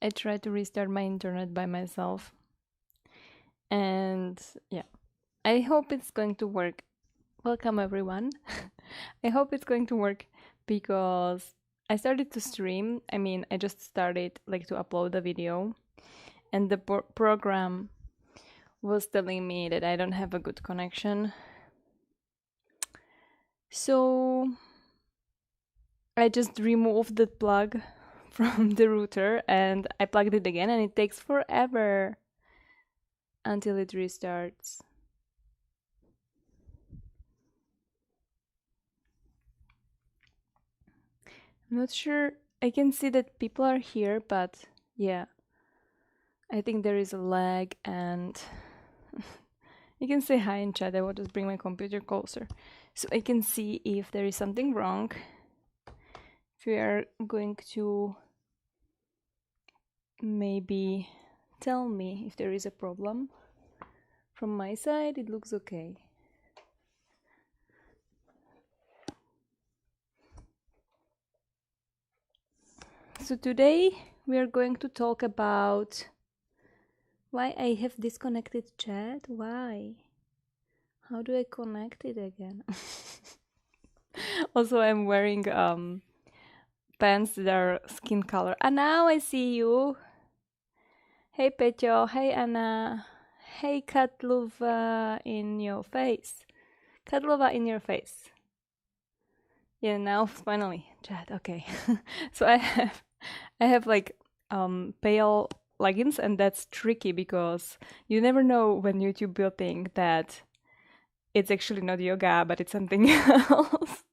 I tried to restart my internet by myself. And yeah, I hope it's going to work. Welcome, everyone. I hope it's going to work because I started to stream. I mean, I just started like to upload the video, and the program was telling me that I don't have a good connection. So I just removed the plug from the router and I plugged it again, and it takes forever until it restarts. I'm not sure. I can see that people are here, but yeah, I think there is a lag, and you can say hi in chat. I will just bring my computer closer so I can see if there is something wrong. If we are going to maybe tell me if there is a problem. From my side, it looks okay. So today we are going to talk about why I have disconnected chat. Why? How do I connect it again? Also, I'm wearing pants that are skin color. And now I see you. Hey Petyo, hey Anna, hey Katlova in your face. Katlova in your face. Yeah, now finally chat. Okay. So I have like pale leggings, and that's tricky because you never know when YouTube will think that it's actually not yoga, but it's something else.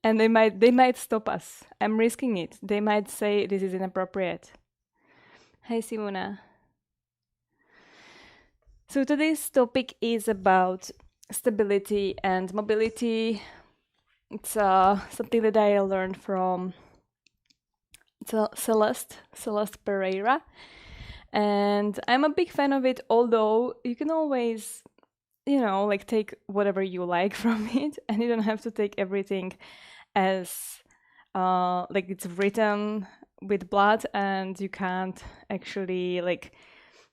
And they might stop us. I'm risking it. They might say this is inappropriate. Hi Simona. So today's topic is about stability and mobility. It's something that I learned from Celeste Pereira, and I'm a big fan of it. Although you can always, like take whatever you like from it, and you don't have to take everything as like it's written with blood, and you can't actually like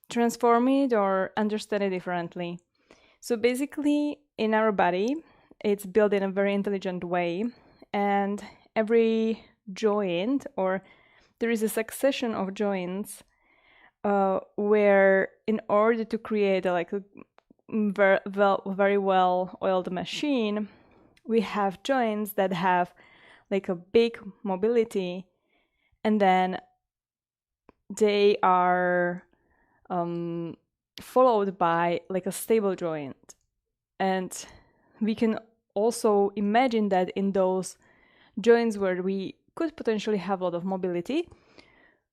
transform it or understand it differently. So basically, in our body, it's built in a very intelligent way, and every joint, or there is a succession of joints, where in order to create a very well oiled machine, we have joints that have like a big mobility, and then they are followed by like a stable joint. And we can also imagine that in those joints where we could potentially have a lot of mobility,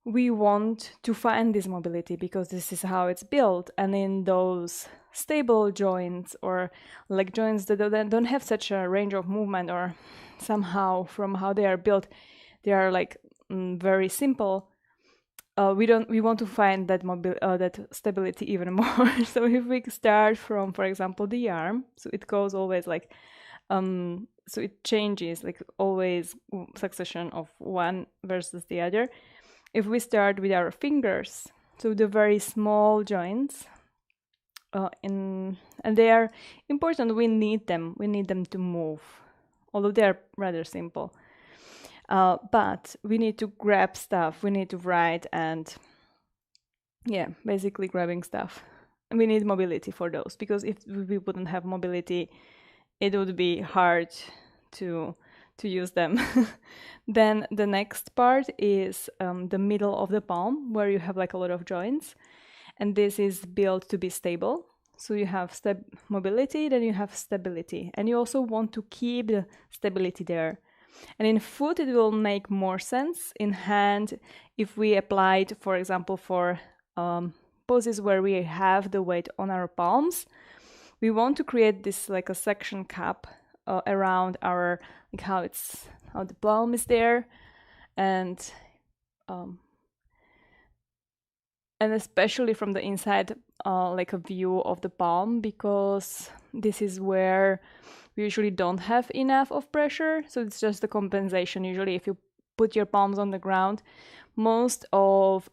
we want to find this mobility because this is how it's built. And in those stable joints, or like joints that don't have such a range of movement, or somehow from how they are built, they are like very simple. We want to find that that stability even more. So if we start from, for example, the arm, so it goes always like so it changes like always succession of one versus the other. If we start with our fingers, so the very small joints, and they are important. We need them to move, although they are rather simple. But we need to grab stuff, we need to write, and yeah, basically grabbing stuff. We need mobility for those, because if we wouldn't have mobility, it would be hard to use them. Then the next part is the middle of the palm, where you have like a lot of joints, and this is built to be stable. So you have mobility, then you have stability, and you also want to keep the stability there. And in foot, it will make more sense. In hand, if we apply it, for example, for poses where we have the weight on our palms, we want to create this like a section cap around our, like how the palm is there, and especially from the inside, like a view of the palm, because this is where we usually don't have enough of pressure. So it's just a compensation. Usually if you put your palms on the ground, most of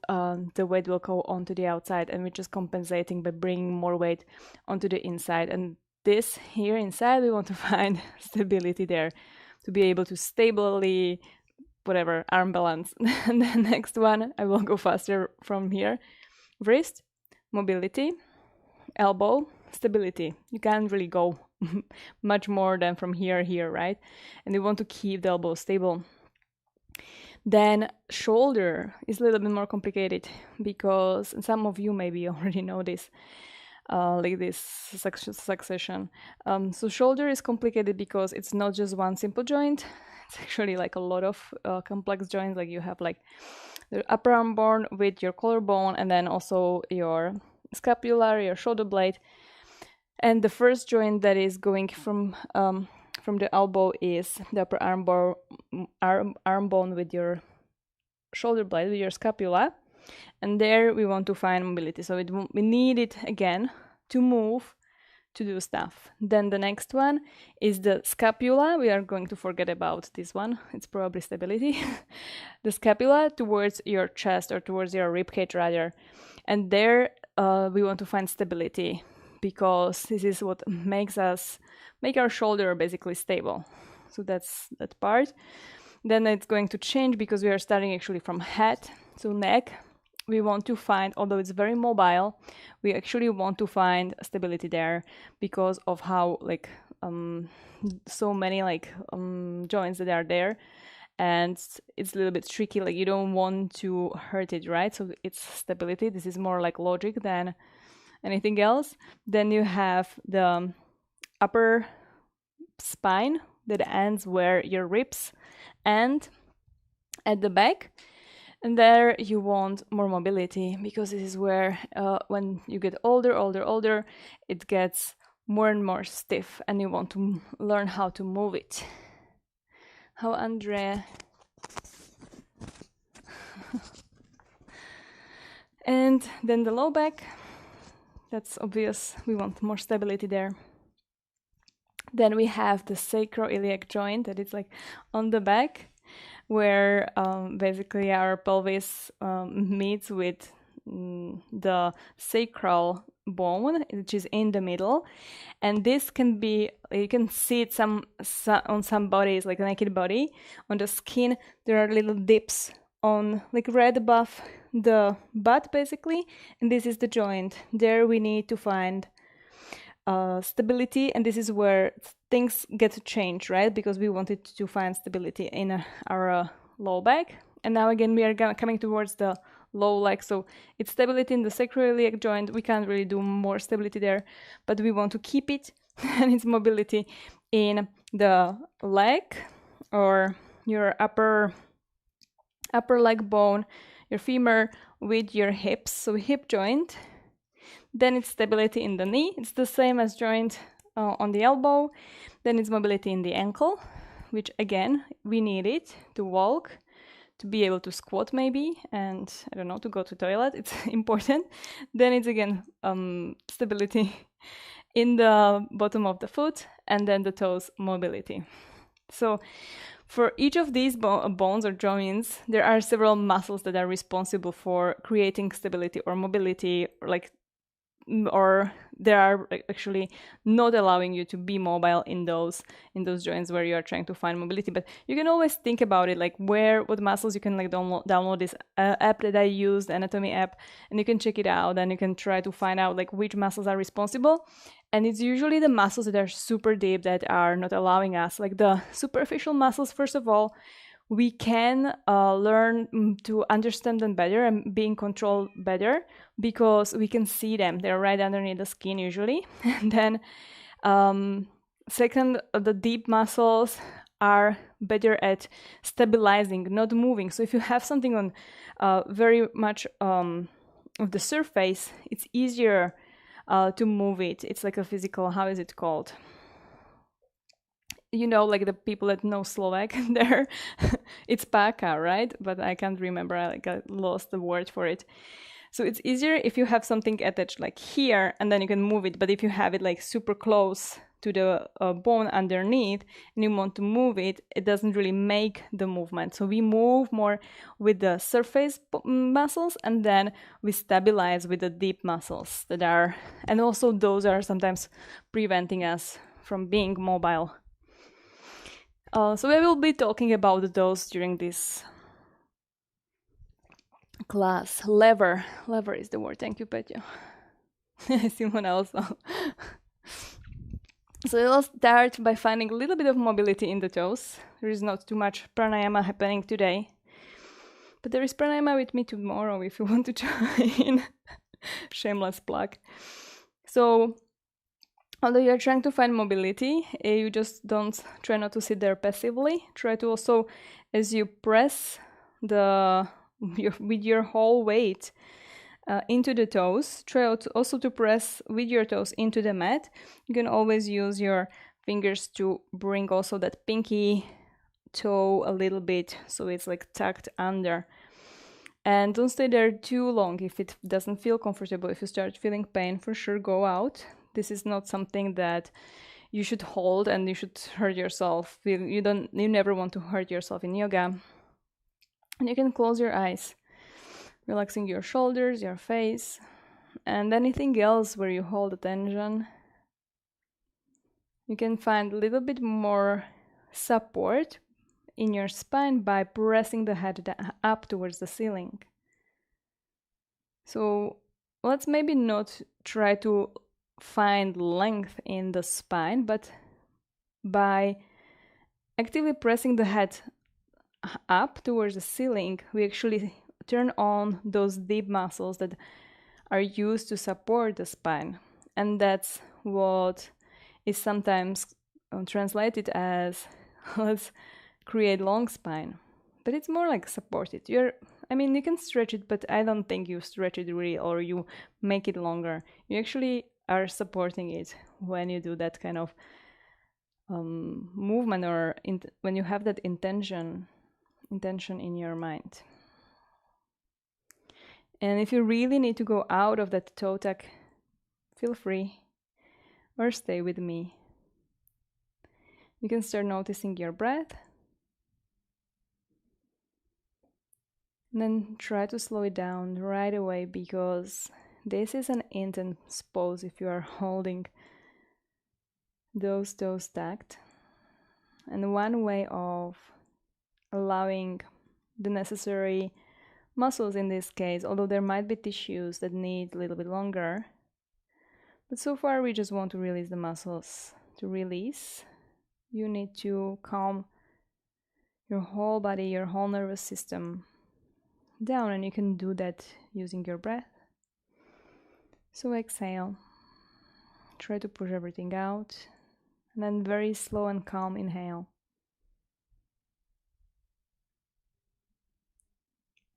the weight will go onto the outside, and we're just compensating by bringing more weight onto the inside. And this here inside, we want to find stability there to be able to stably, whatever, arm balance. And the next one, I will go faster from here. Wrist, mobility, elbow, stability. You can't really go much more than from here, right? And you want to keep the elbow stable. Then shoulder is a little bit more complicated because some of you maybe already know this, like this succession. So shoulder is complicated because it's not just one simple joint. It's actually like a lot of complex joints. Like you have like the upper arm bone with your collarbone, and then also your scapula, your shoulder blade. And the first joint that is going from the elbow is the upper arm bone with your shoulder blade, with your scapula. And there we want to find mobility. So we need it again to move, to do stuff. Then the next one is the scapula. We are going to forget about this one. It's probably stability. The scapula towards your chest, or towards your rib cage rather. And there we want to find stability, because this is what make our shoulder basically stable. So that's that part. Then it's going to change because we are starting actually from head. So neck, we want to find, although it's very mobile, we actually want to find stability there because of how like so many like joints that are there, and it's a little bit tricky. Like you don't want to hurt it, right? So it's stability. This is more like logic than anything else. Then you have the upper spine that ends where your ribs end at the back, and there you want more mobility, because this is where when you get older, it gets more and more stiff, and you want to learn how to move it. How, Andrea? And then the low back. That's obvious, we want more stability there. Then we have the sacroiliac joint that is like on the back, where basically our pelvis meets with the sacral bone, which is in the middle. And this can be, you can see it on some bodies, like a naked body. On the skin, there are little dips on, like right above the butt basically, and this is the joint. There we need to find stability, and this is where things get to change, right? Because we wanted to find stability in our low back, and now again we are coming towards the low leg. So it's stability in the sacroiliac joint. We can't really do more stability there, but we want to keep it, and it's mobility in the leg, or your upper leg bone, your femur with your hips, so hip joint. Then it's stability in the knee. It's the same as joint on the elbow. Then it's mobility in the ankle, which again, we need it to walk, to be able to squat maybe, and I don't know, to go to toilet. It's important. Then it's again stability in the bottom of the foot, and then the toes mobility. So for each of these bones or joints, there are several muscles that are responsible for creating stability or mobility, or they are actually not allowing you to be mobile in those joints where you are trying to find mobility. But you can always think about it, like what muscles you can like download this app that I use, the anatomy app, and you can check it out, and you can try to find out like which muscles are responsible. And it's usually the muscles that are super deep that are not allowing us, like the superficial muscles. First of all, we can learn to understand them better and be in control better because we can see them. They're right underneath the skin usually. And then second, the deep muscles are better at stabilizing, not moving. So if you have something on very much of the surface, it's easier to move it. It's like a physical, how is it called? You know, like the people that know Slovak there, it's paka, right? But I can't remember, I lost the word for it. So it's easier if you have something attached like here, and then you can move it. But if you have it like super close to the bone underneath and you want to move it, it doesn't really make the movement. So we move more with the surface muscles, and then we stabilize with the deep muscles that are, and also those are sometimes preventing us from being mobile. So we will be talking about those during this class. Lever is the word. Thank you, Petya. Simona also. So we'll start by finding a little bit of mobility in the toes. There is not too much pranayama happening today, but there is pranayama with me tomorrow if you want to join. Shameless plug. So although you're trying to find mobility, you just don't try not to sit there passively. Try to also, as you press with your whole weight into the toes, try also to press with your toes into the mat. You can always use your fingers to bring also that pinky toe a little bit so it's like tucked under. And don't stay there too long if it doesn't feel comfortable. If you start feeling pain, for sure go out. This is not something that you should hold and you should hurt yourself. You never want to hurt yourself in yoga. And you can close your eyes, relaxing your shoulders, your face, and anything else where you hold attention. You can find a little bit more support in your spine by pressing the head up towards the ceiling. So let's maybe not try to find length in the spine, but by actively pressing the head up towards the ceiling, we actually turn on those deep muscles that are used to support the spine. And that's what is sometimes translated as let's create long spine. But it's more like support it. You can stretch it, but I don't think you stretch it really or you make it longer. You actually are supporting it when you do that kind of movement or when you have that intention in your mind. And if you really need to go out of that toe tuck, feel free or stay with me. You can start noticing your breath. And then try to slow it down right away because this is an intense pose if you are holding those toes stacked. And one way of allowing the necessary muscles in this case, although there might be tissues that need a little bit longer, but so far we just want to release the muscles. To release, you need to calm your whole body, your whole nervous system down, and you can do that using your breath. So exhale, try to push everything out, and then very slow and calm inhale.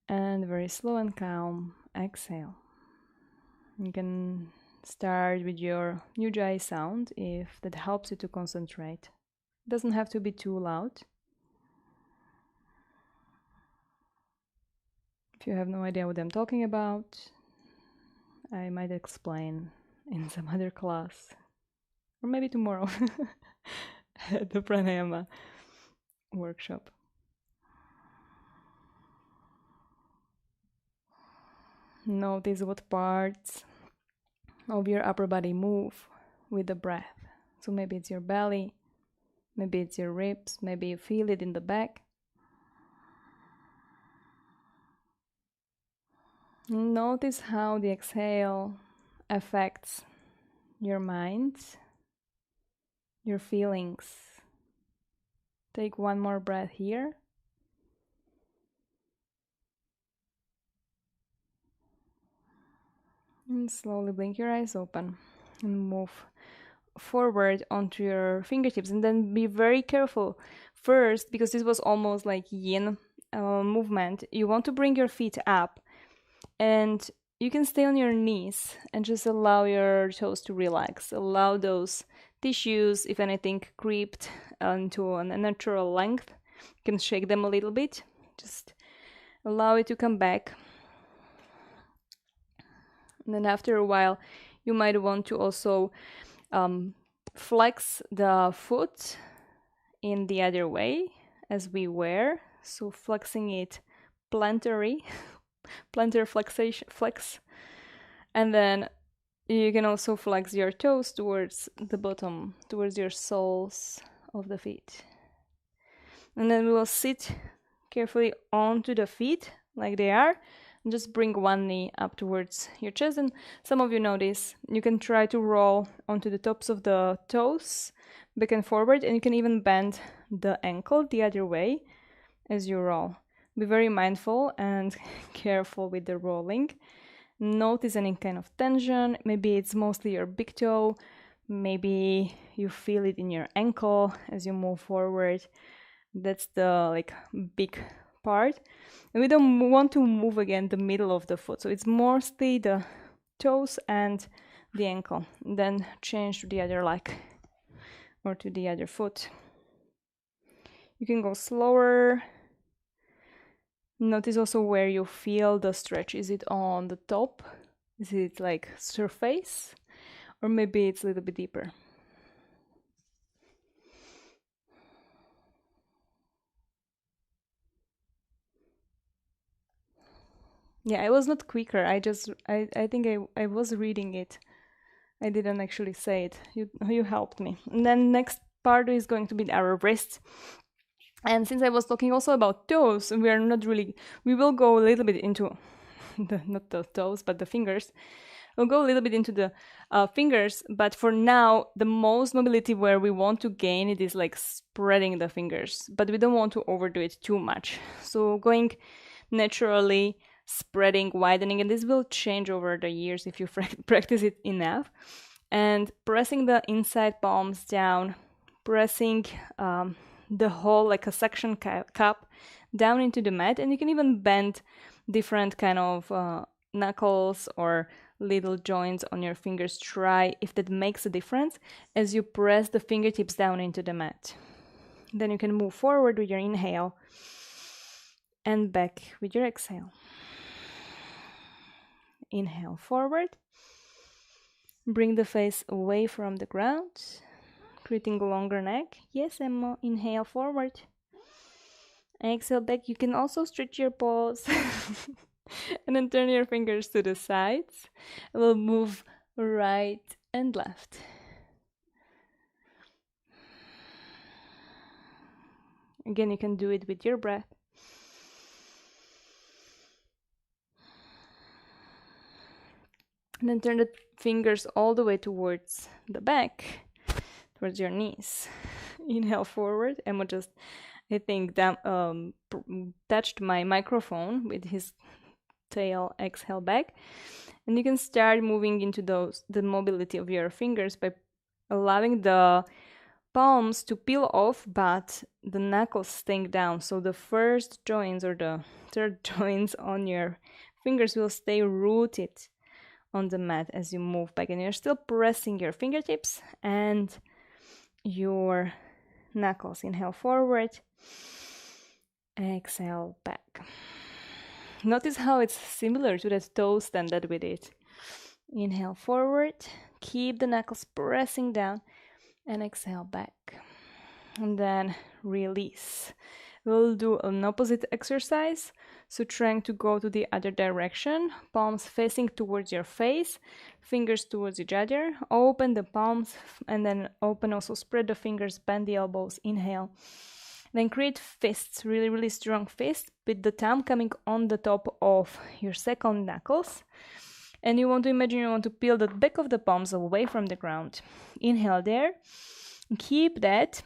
And very slow and calm exhale. You can start with your Ujjayi sound if that helps you to concentrate. It doesn't have to be too loud. If you have no idea what I'm talking about, I might explain in some other class, or maybe tomorrow at the pranayama workshop. Notice what parts of your upper body move with the breath. So maybe it's your belly, maybe it's your ribs, maybe you feel it in the back. Notice how the exhale affects your mind, your feelings. Take one more breath here. And slowly blink your eyes open and move forward onto your fingertips. And then be very careful first, because this was almost like yin movement. You want to bring your feet up, and you can stay on your knees and just allow your toes to relax. Allow those tissues, if anything, creeped into a natural length. You can shake them a little bit. Just allow it to come back. And then after a while, you might want to also flex the foot in the other way as we wear. So flexing it plantar flex. And then you can also flex your toes towards the bottom, towards your soles of the feet. And then we will sit carefully onto the feet like they are. And just bring one knee up towards your chest. And some of you know this. You can try to roll onto the tops of the toes, back and forward, and you can even bend the ankle the other way as you roll. Be very mindful and careful with the rolling. Notice any kind of tension. Maybe it's mostly your big toe. Maybe you feel it in your ankle as you move forward. That's the big part. And we don't want to move again the middle of the foot. So it's mostly the toes and the ankle. Then change to the other leg or to the other foot. You can go slower. Notice also where you feel the stretch. Is it on the top? Is it like surface? Or maybe it's a little bit deeper. Yeah, I was not quicker. I think I was reading it. I didn't actually say it. You helped me. And then next part is going to be our wrists. And since I was talking also about toes, we will go a little bit into not the toes, but the fingers. We'll go a little bit into the fingers, but for now, the most mobility where we want to gain it is like spreading the fingers, but we don't want to overdo it too much. So going naturally, spreading, widening, and this will change over the years if you practice it enough. And pressing the inside palms down, pressing the whole like a suction cup down into the mat, and you can even bend different kind of knuckles or little joints on your fingers. Try if that makes a difference as you press the fingertips down into the mat. Then you can move forward with your inhale and back with your exhale. Inhale forward, bring the face away from the ground, creating a longer neck. Yes, Emma, inhale forward. Exhale back. You can also stretch your paws and then turn your fingers to the sides. We'll move right and left. Again, you can do it with your breath. And then turn the fingers all the way towards the back, towards your knees. Inhale forward. Emma just, I think, touched my microphone with his tail. Exhale back. And you can start moving into the mobility of your fingers by allowing the palms to peel off, but the knuckles staying down. So the first joints or the third joints on your fingers will stay rooted on the mat as you move back, and you're still pressing your fingertips and your knuckles. Inhale forward, exhale back. Notice how it's similar to that toe stand that we did. Inhale forward, keep the knuckles pressing down, and exhale back. And then release. We'll do an opposite exercise. So trying to go to the other direction, palms facing towards your face, fingers towards each other. Open the palms and then open, also spread the fingers, bend the elbows, inhale. Then create fists, really, really strong fists with the thumb coming on the top of your second knuckles. And you want to peel the back of the palms away from the ground. Inhale there. Keep that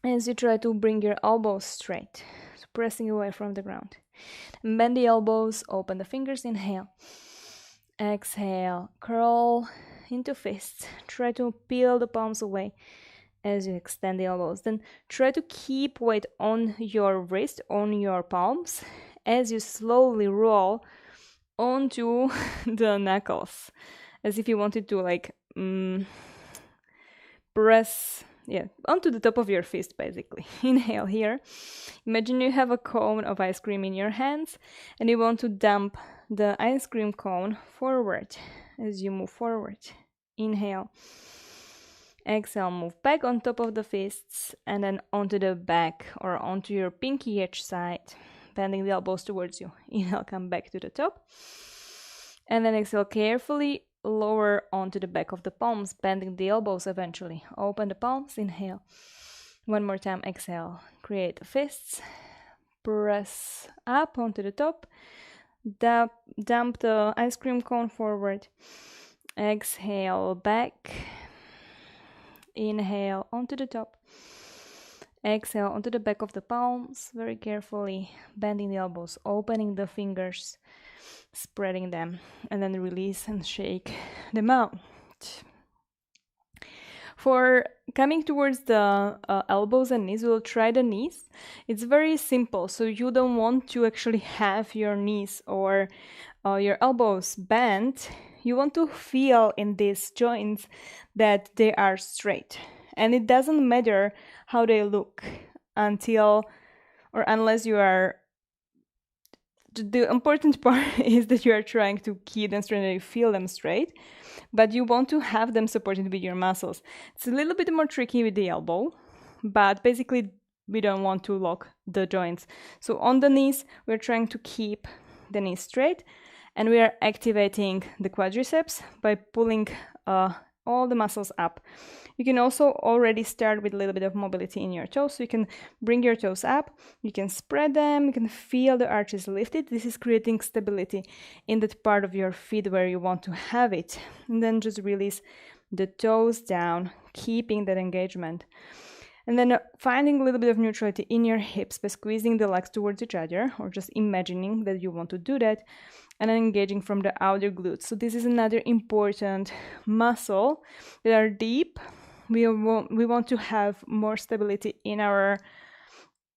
as you try to bring your elbows straight, so pressing away from the ground. Bend the elbows, open the fingers, inhale. Exhale, curl into fists. Try to peel the palms away as you extend the elbows. Then try to keep weight on your wrist, on your palms, as you slowly roll onto the knuckles, as if you wanted to press onto the top of your fist, basically. Inhale here. Imagine you have a cone of ice cream in your hands and you want to dump the ice cream cone forward as you move forward. Inhale. Exhale, move back on top of the fists and then onto the back or onto your pinky edge side, bending the elbows towards you. Inhale, come back to the top. And then exhale, carefully lower onto the back of the palms, bending the elbows eventually. Open the palms, inhale. One more time, exhale. Create the fists. Press up onto the top. Dump the ice cream cone forward. Exhale, back. Inhale onto the top. Exhale onto the back of the palms, very carefully bending the elbows, opening the fingers, spreading them, and then release and shake them out. For coming towards the elbows and knees, we'll try the knees. It's very simple, so you don't want to actually have your knees or your elbows bent. You want to feel in these joints that they are straight. And it doesn't matter how they look until or unless you are... The important part is that you are trying to keep them straight and you feel them straight, but you want to have them supported with your muscles. It's a little bit more tricky with the elbow, but basically we don't want to lock the joints. So on the knees, we're trying to keep the knees straight, and we are activating the quadriceps by pulling all the muscles up. You can also already start with a little bit of mobility in your toes. So you can bring your toes up, you can spread them, you can feel the arches lifted. This is creating stability in that part of your feet where you want to have it. And then just release the toes down, keeping that engagement. And then finding a little bit of neutrality in your hips by squeezing the legs towards each other, or just imagining that you want to do that, and then engaging from the outer glutes. So this is another important muscle that are deep. We want to have more stability in our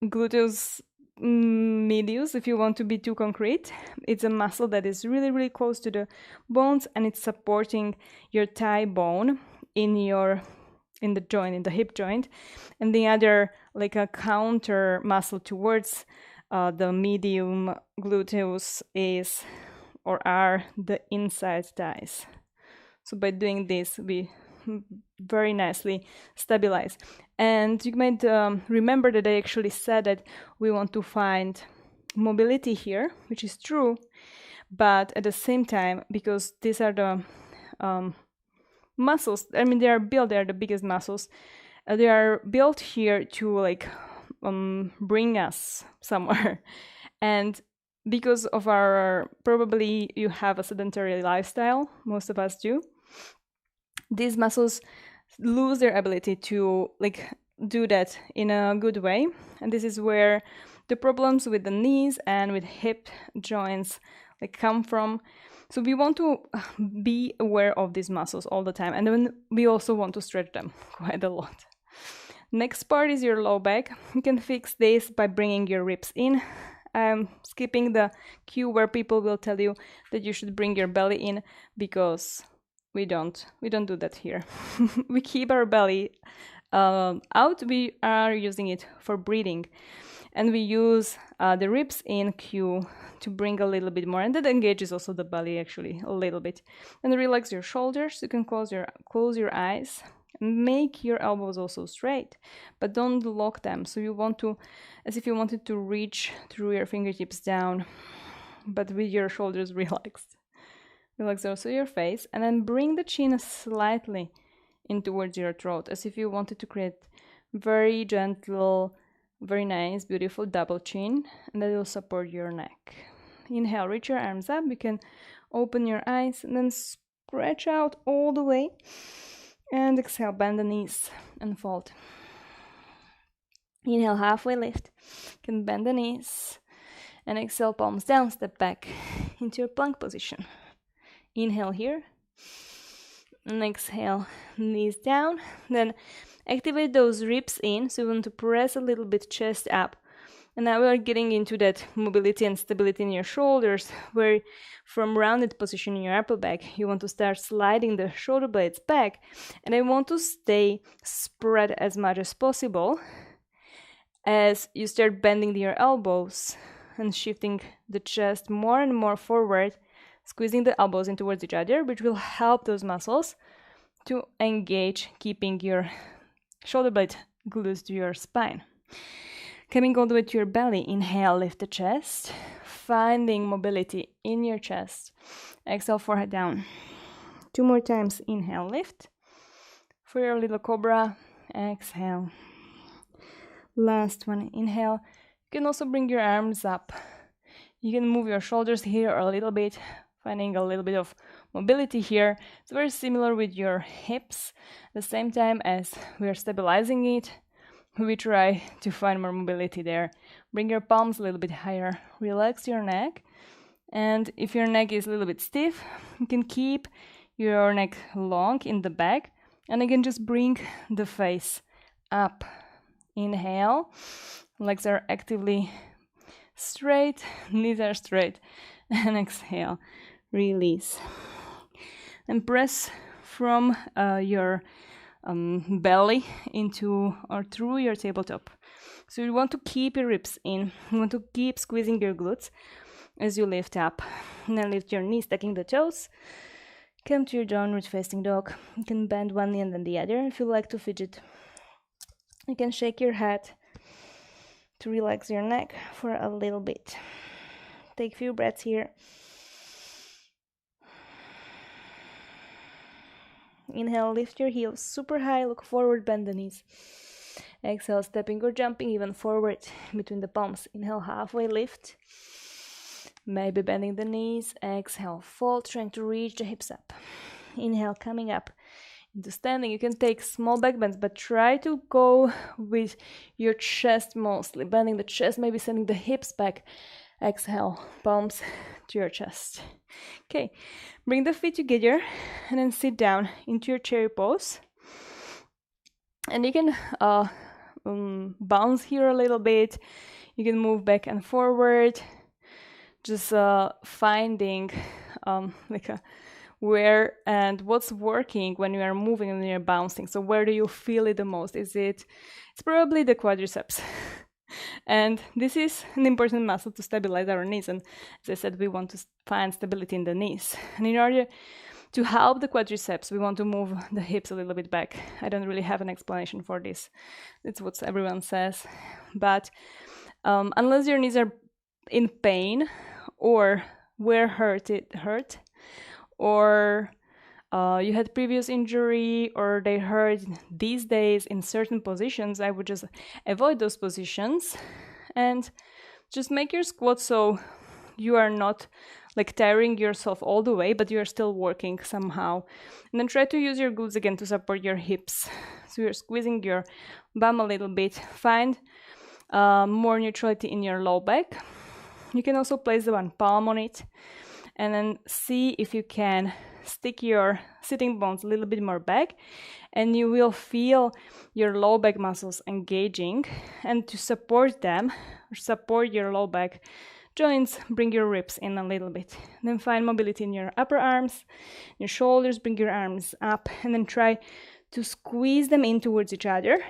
gluteus medius, if you want to be too concrete. It's a muscle that is really, really close to the bones, and it's supporting your thigh bone in the joint, in the hip joint. And the other, like a counter muscle towards the medium gluteus is or are the inside thighs. So by doing this, we very nicely stabilize. And you might remember that I actually said that we want to find mobility here, which is true, but at the same time, because these are the muscles, I mean, they are the biggest muscles. They are built here to bring us somewhere. And because of probably you have a sedentary lifestyle, most of us do, these muscles lose their ability to do that in a good way. And this is where the problems with the knees and with hip joints come from. So we want to be aware of these muscles all the time. And then we also want to stretch them quite a lot. Next part is your low back. You can fix this by bringing your ribs in. I'm skipping the cue where people will tell you that you should bring your belly in, because we don't do that here. We keep our belly out. We are using it for breathing, and we use the ribs in cue to bring a little bit more, and that engages also the belly actually a little bit. And relax your shoulders. You can close your eyes. Make your elbows also straight, but don't lock them. So you want to, as if you wanted to reach through your fingertips down, but with your shoulders relaxed. Relax also your face, and then bring the chin slightly in towards your throat, as if you wanted to create very gentle, very nice, beautiful double chin, and that will support your neck. Inhale, reach your arms up. You can open your eyes and then stretch out all the way. And exhale, bend the knees and fold. Inhale, halfway lift. You can bend the knees. And exhale, palms down, step back into your plank position. Inhale here. And exhale, knees down. Then activate those ribs in. So you want to press a little bit chest up. And now we are getting into that mobility and stability in your shoulders, where from rounded position in your upper back, you want to start sliding the shoulder blades back. And I want to stay spread as much as possible as you start bending your elbows and shifting the chest more and more forward, squeezing the elbows in towards each other, which will help those muscles to engage, keeping your shoulder blade glued to your spine. Coming all the way to your belly, inhale, lift the chest, finding mobility in your chest. Exhale, forehead down. 2 more times, inhale, lift. For your little cobra, exhale. Last one, inhale. You can also bring your arms up. You can move your shoulders here a little bit, finding a little bit of mobility here. It's very similar with your hips. At the same time as we are stabilizing it, we try to find more mobility there. Bring your palms a little bit higher. Relax your neck. And if your neck is a little bit stiff, you can keep your neck long in the back. And again, just bring the face up. Inhale. Legs are actively straight. Knees are straight. And exhale. Release. And press from your belly into or through your tabletop. So you want to keep your ribs in. You want to keep squeezing your glutes as you lift up. And then lift your knees, tucking the toes. Come to your downward facing dog. You can bend one knee and then the other if you like to fidget. You can shake your head to relax your neck for a little bit. Take a few breaths here. Inhale, lift your heels super high, look forward, bend the knees. Exhale, stepping or jumping even forward between the palms. Inhale, halfway lift. Maybe bending the knees. Exhale, fold, trying to reach the hips up. Inhale, coming up into standing. You can take small back bends, but try to go with your chest mostly. Bending the chest, maybe sending the hips back. Exhale, palms to your chest. Okay, bring the feet together and then sit down into your chair pose. And you can bounce here a little bit. You can move back and forward. Just finding where and what's working when you are moving and you're bouncing. So where do you feel it the most? It's probably the quadriceps. And this is an important muscle to stabilize our knees. And as I said, we want to find stability in the knees. And in order to help the quadriceps, we want to move the hips a little bit back. I don't really have an explanation for this. It's what everyone says. But unless your knees are in pain or were hurt, or you had previous injury or they hurt these days in certain positions, I would just avoid those positions and just make your squat so you are not like tiring yourself all the way, but you are still working somehow. And then try to use your glutes again to support your hips. So you're squeezing your bum a little bit. Find more neutrality in your low back. You can also place the one palm on it and then see if you can stick your sitting bones a little bit more back, and you will feel your low back muscles engaging. And to support them, or support your low back joints, bring your ribs in a little bit. Then find mobility in your upper arms, your shoulders, bring your arms up, and then try to squeeze them in towards each other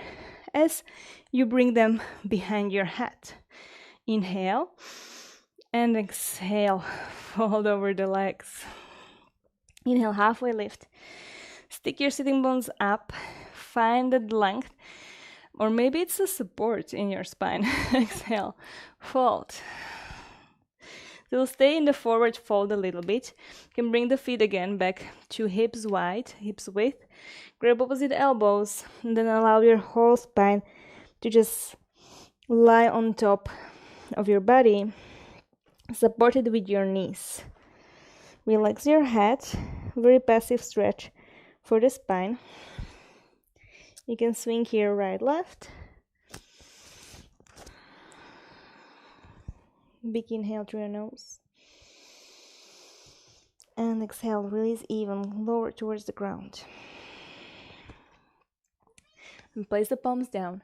as you bring them behind your head. Inhale, and exhale, fold over the legs. Inhale, halfway lift. Stick your sitting bones up. Find that length. Or maybe it's a support in your spine. Exhale, fold. So stay in the forward fold a little bit. You can bring the feet again back to hips wide, hips width. Grab opposite elbows and then allow your whole spine to just lie on top of your body, supported with your knees. Relax your head, very passive stretch for the spine. You can swing here right, left. Big inhale through your nose. And exhale, release even lower towards the ground. And place the palms down.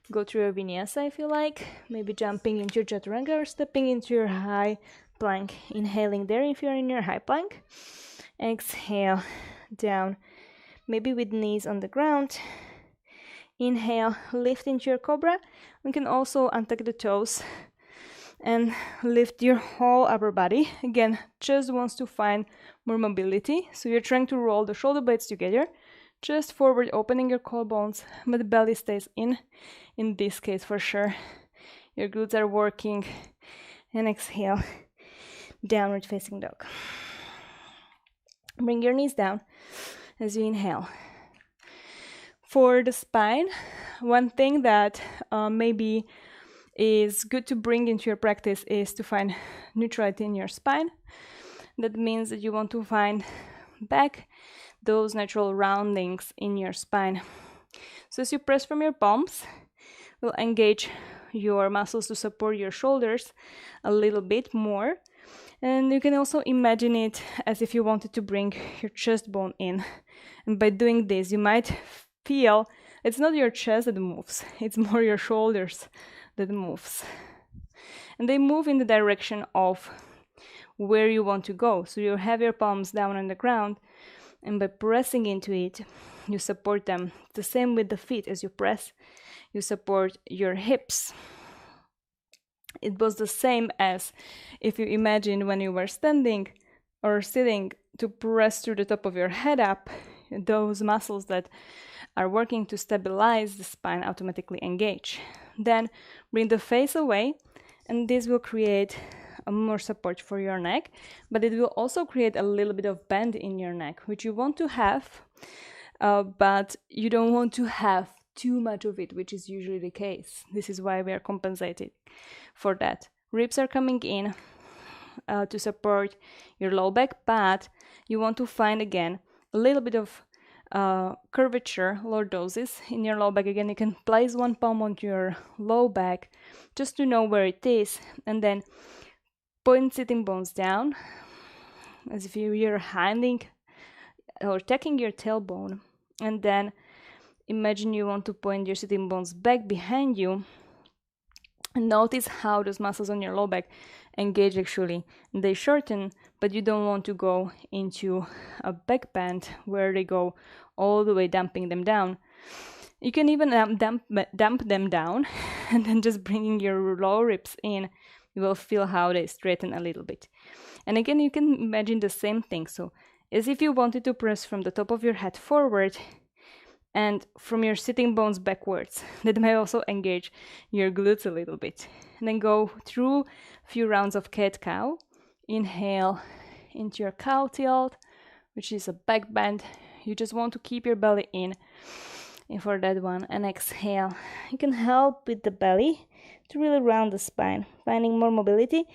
Go through your vinyasa if you like, maybe jumping into your chaturanga or stepping into your high plank. Inhaling there if you're in your high plank. Exhale, down, maybe with knees on the ground. Inhale, lift into your cobra. We can also untuck the toes and lift your whole upper body. Again, just wants to find more mobility. So you're trying to roll the shoulder blades together. Chest forward, opening your collarbones, but the belly stays in this case for sure. Your glutes are working. And exhale, downward facing dog. Bring your knees down as you inhale. For the spine, one thing that maybe is good to bring into your practice is to find neutrality in your spine. That means that you want to find back those natural roundings in your spine. So as you press from your palms, we'll engage your muscles to support your shoulders a little bit more. And you can also imagine it as if you wanted to bring your chest bone in. And by doing this, you might feel it's not your chest that moves, it's more your shoulders that moves. And they move in the direction of where you want to go. So you have your palms down on the ground, and by pressing into it, you support them. The same with the feet. As you press, you support your hips. It was the same as if you imagine when you were standing or sitting to press through the top of your head up, those muscles that are working to stabilize the spine automatically engage. Then bring the face away, and this will create more support for your neck, but it will also create a little bit of bend in your neck, which you want to have, but you don't want to have too much of it, which is usually the case. This is why we are compensated for that. Ribs are coming in to support your low back, but you want to find again a little bit of curvature, lordosis in your low back. Again, you can place one palm onto your low back just to know where it is, and then point sitting bones down as if you're handing or taking your tailbone, and then imagine you want to point your sitting bones back behind you, and notice how those muscles on your low back engage actually. They shorten, but you don't want to go into a back bend where they go all the way, dumping them down. You can even dump them down and then just bringing your lower ribs in. You will feel how they straighten a little bit. And again, you can imagine the same thing. So as if you wanted to press from the top of your head forward and from your sitting bones backwards. That may also engage your glutes a little bit. And then go through a few rounds of cat-cow. Inhale into your cow tilt, which is a back bend. You just want to keep your belly in for that one. And exhale. You can help with the belly to really round the spine, finding more mobility,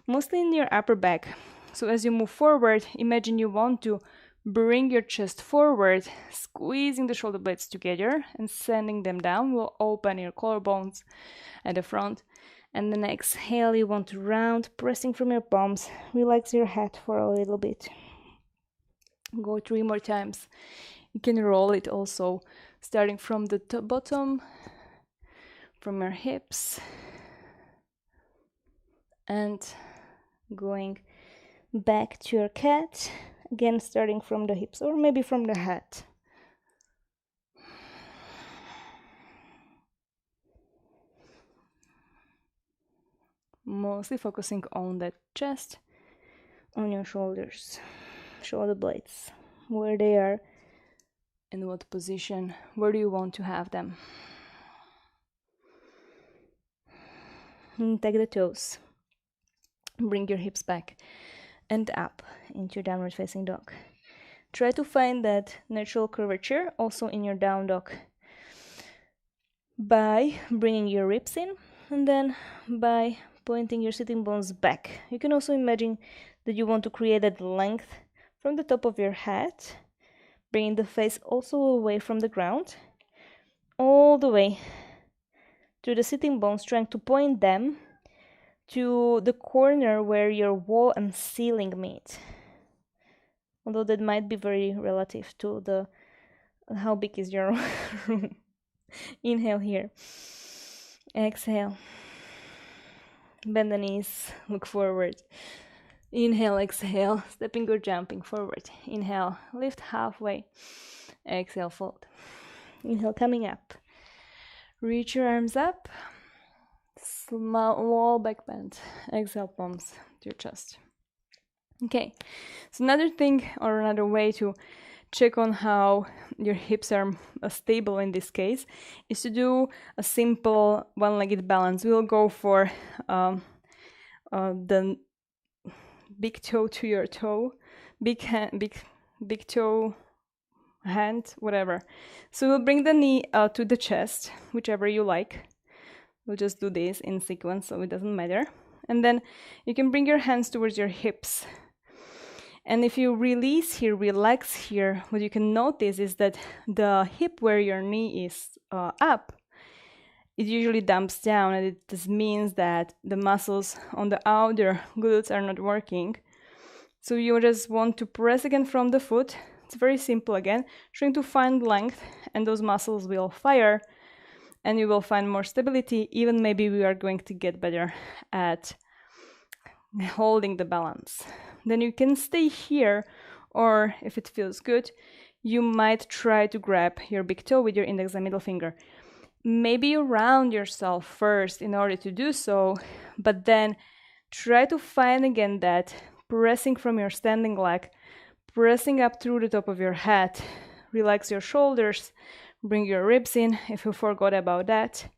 mostly in your upper back. So as you move forward, imagine you want to bring your chest forward, squeezing the shoulder blades together and sending them down. Will open your collarbones at the front. And then exhale, you want to round, pressing from your palms. Relax your head for a little bit. Go 3 more times. You can roll it also, starting from the bottom, from your hips, and going back to your cat. Again, starting from the hips or maybe from the head. Mostly focusing on the chest, on your shoulders, shoulder blades, where they are, in what position, where do you want to have them. And take the toes. Bring your hips back and up into downward facing dog. Try to find that natural curvature also in your down dog by bringing your ribs in and then by pointing your sitting bones back. You can also imagine that you want to create that length from the top of your head, bringing the face also away from the ground, all the way to the sitting bones, trying to point them to the corner where your wall and ceiling meet. Although that might be very relative to the how big is your room. Inhale here. Exhale. Bend the knees, look forward. Inhale, exhale, stepping or jumping forward. Inhale, lift halfway. Exhale, fold. Inhale, coming up. Reach your arms up. Small back bend. Exhale, palms to your chest. Okay, so another thing or another way to check on how your hips are stable in this case is to do a simple one-legged balance. We'll go for the big toe to your toe, big toe, hand, whatever. So we'll bring the knee to the chest, whichever you like. We'll just do this in sequence, so it doesn't matter. And then you can bring your hands towards your hips. And if you release here, relax here, what you can notice is that the hip where your knee is up, it usually dumps down, and this means that the muscles on the outer glutes are not working. So you just want to press again from the foot. It's very simple again, trying to find length, and those muscles will fire, and you will find more stability. Even maybe we are going to get better at holding the balance. Then you can stay here, or if it feels good, you might try to grab your big toe with your index and middle finger. Maybe you round yourself first in order to do so, but then try to find again that pressing from your standing leg, pressing up through the top of your head. Relax your shoulders, bring your ribs in if you forgot about that.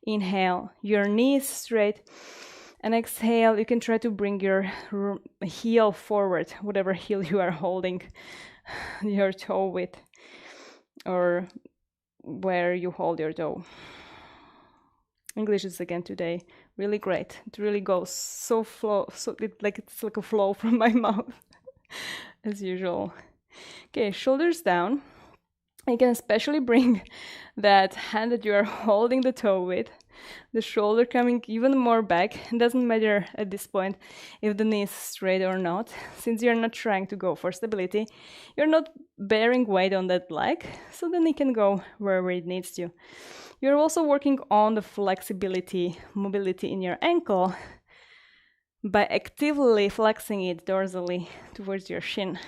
Inhale, your knees straight. And exhale, you can try to bring your heel forward, whatever heel you are holding your toe with, or where you hold your toe. English is again today really great. It really goes so flow, so it's like a flow from my mouth as usual. Okay, shoulders down. You can especially bring that hand that you are holding the toe with, the shoulder coming even more back. It doesn't matter at this point if the knee is straight or not, since you're not trying to go for stability. You're not bearing weight on that leg, so the knee can go wherever it needs to. You're also working on the flexibility, mobility in your ankle by actively flexing it dorsally towards your shin.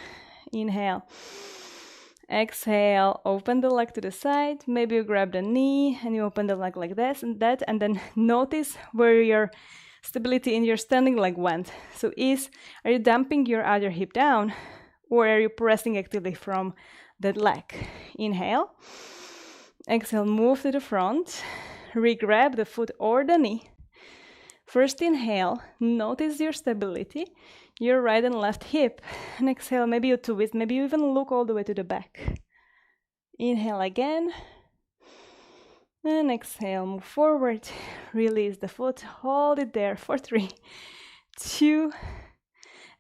Inhale. Exhale, open the leg to the side. Maybe you grab the knee and you open the leg like this and that, and then notice where your stability in your standing leg went. So are you dumping your other hip down, or are you pressing actively from that leg? Inhale. Exhale, move to the front. Re-grab the foot or the knee. First inhale, notice your stability, your right and left hip, and exhale, maybe you twist, maybe you even look all the way to the back. Inhale again, and exhale, move forward, release the foot, hold it there for 3, 2,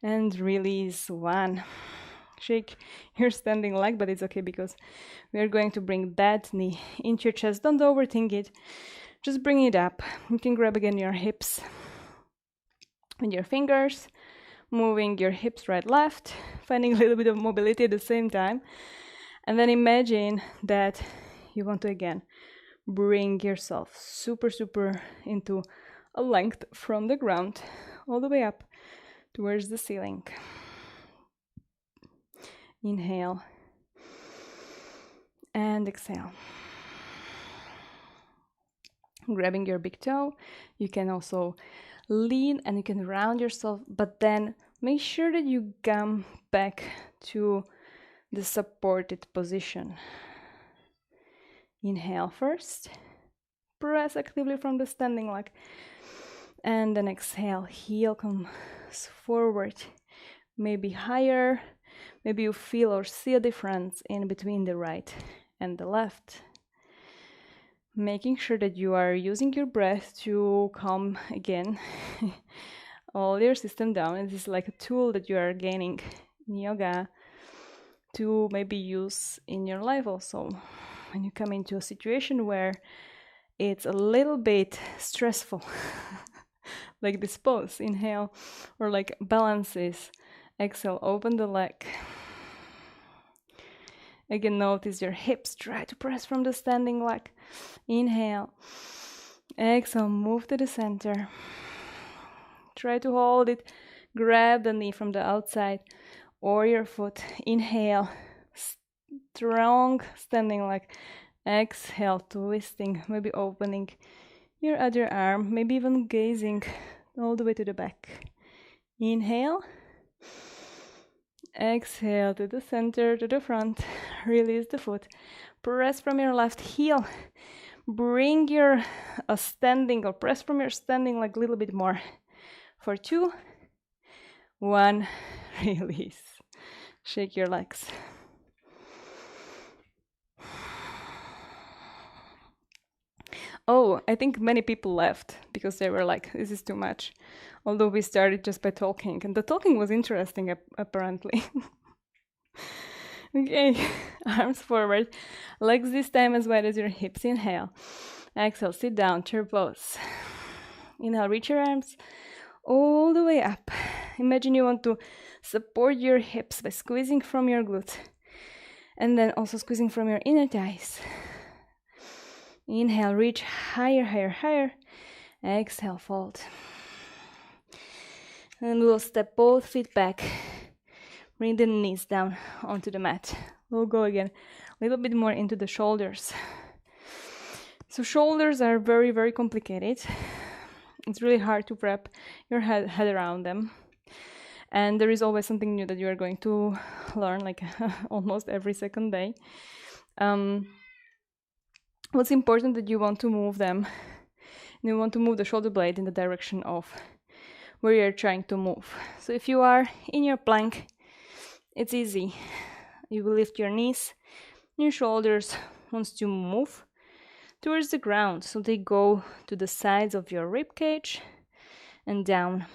and release 1. Shake your standing leg, but it's okay because we are going to bring that knee into your chest. Don't overthink it. Just bring it up. You can grab again your hips with your fingers, moving your hips right, left, finding a little bit of mobility at the same time. And then imagine that you want to again bring yourself super into a length from the ground all the way up towards the ceiling. Inhale and exhale. Grabbing your big toe, you can also lean and you can round yourself, but then make sure that you come back to the supported position. Inhale first, press actively from the standing leg, and then exhale, heel comes forward, maybe higher, maybe you feel or see a difference in between the right and the left. Making sure that you are using your breath to calm again all your system down. This is like a tool that you are gaining in yoga to maybe use in your life also. When you come into a situation where it's a little bit stressful, like this pose, inhale, or like balances, exhale, open the leg. Again, notice your hips, try to press from the standing leg. Inhale, exhale, move to the center. Try to hold it, grab the knee from the outside or your foot. Inhale, strong standing leg. Exhale, twisting, maybe opening your other arm, maybe even gazing all the way to the back. Inhale. Exhale to the center, to the front. Release the foot. Press from your left heel. Bring your standing, or press from your standing like a little bit more. For 2, 1, release. Shake your legs. Oh, I think many people left because they were like, this is too much. Although we started just by talking, and the talking was interesting, apparently. Okay, arms forward, legs this time as wide as your hips. Inhale. Exhale, sit down, chair pose. Inhale, reach your arms all the way up. Imagine you want to support your hips by squeezing from your glutes, and then also squeezing from your inner thighs. Inhale, reach higher, higher, higher. Exhale, fold. And we'll step both feet back. Bring the knees down onto the mat. We'll go again a little bit more into the shoulders. So shoulders are very, very complicated. It's really hard to wrap your head around them. And there is always something new that you are going to learn, like almost every second day. What's important that you want to move them. You want to move the shoulder blade in the direction of where you're trying to move. So if you are in your plank, it's easy. You will lift your knees, your shoulders wants to move towards the ground, so they go to the sides of your rib cage and down.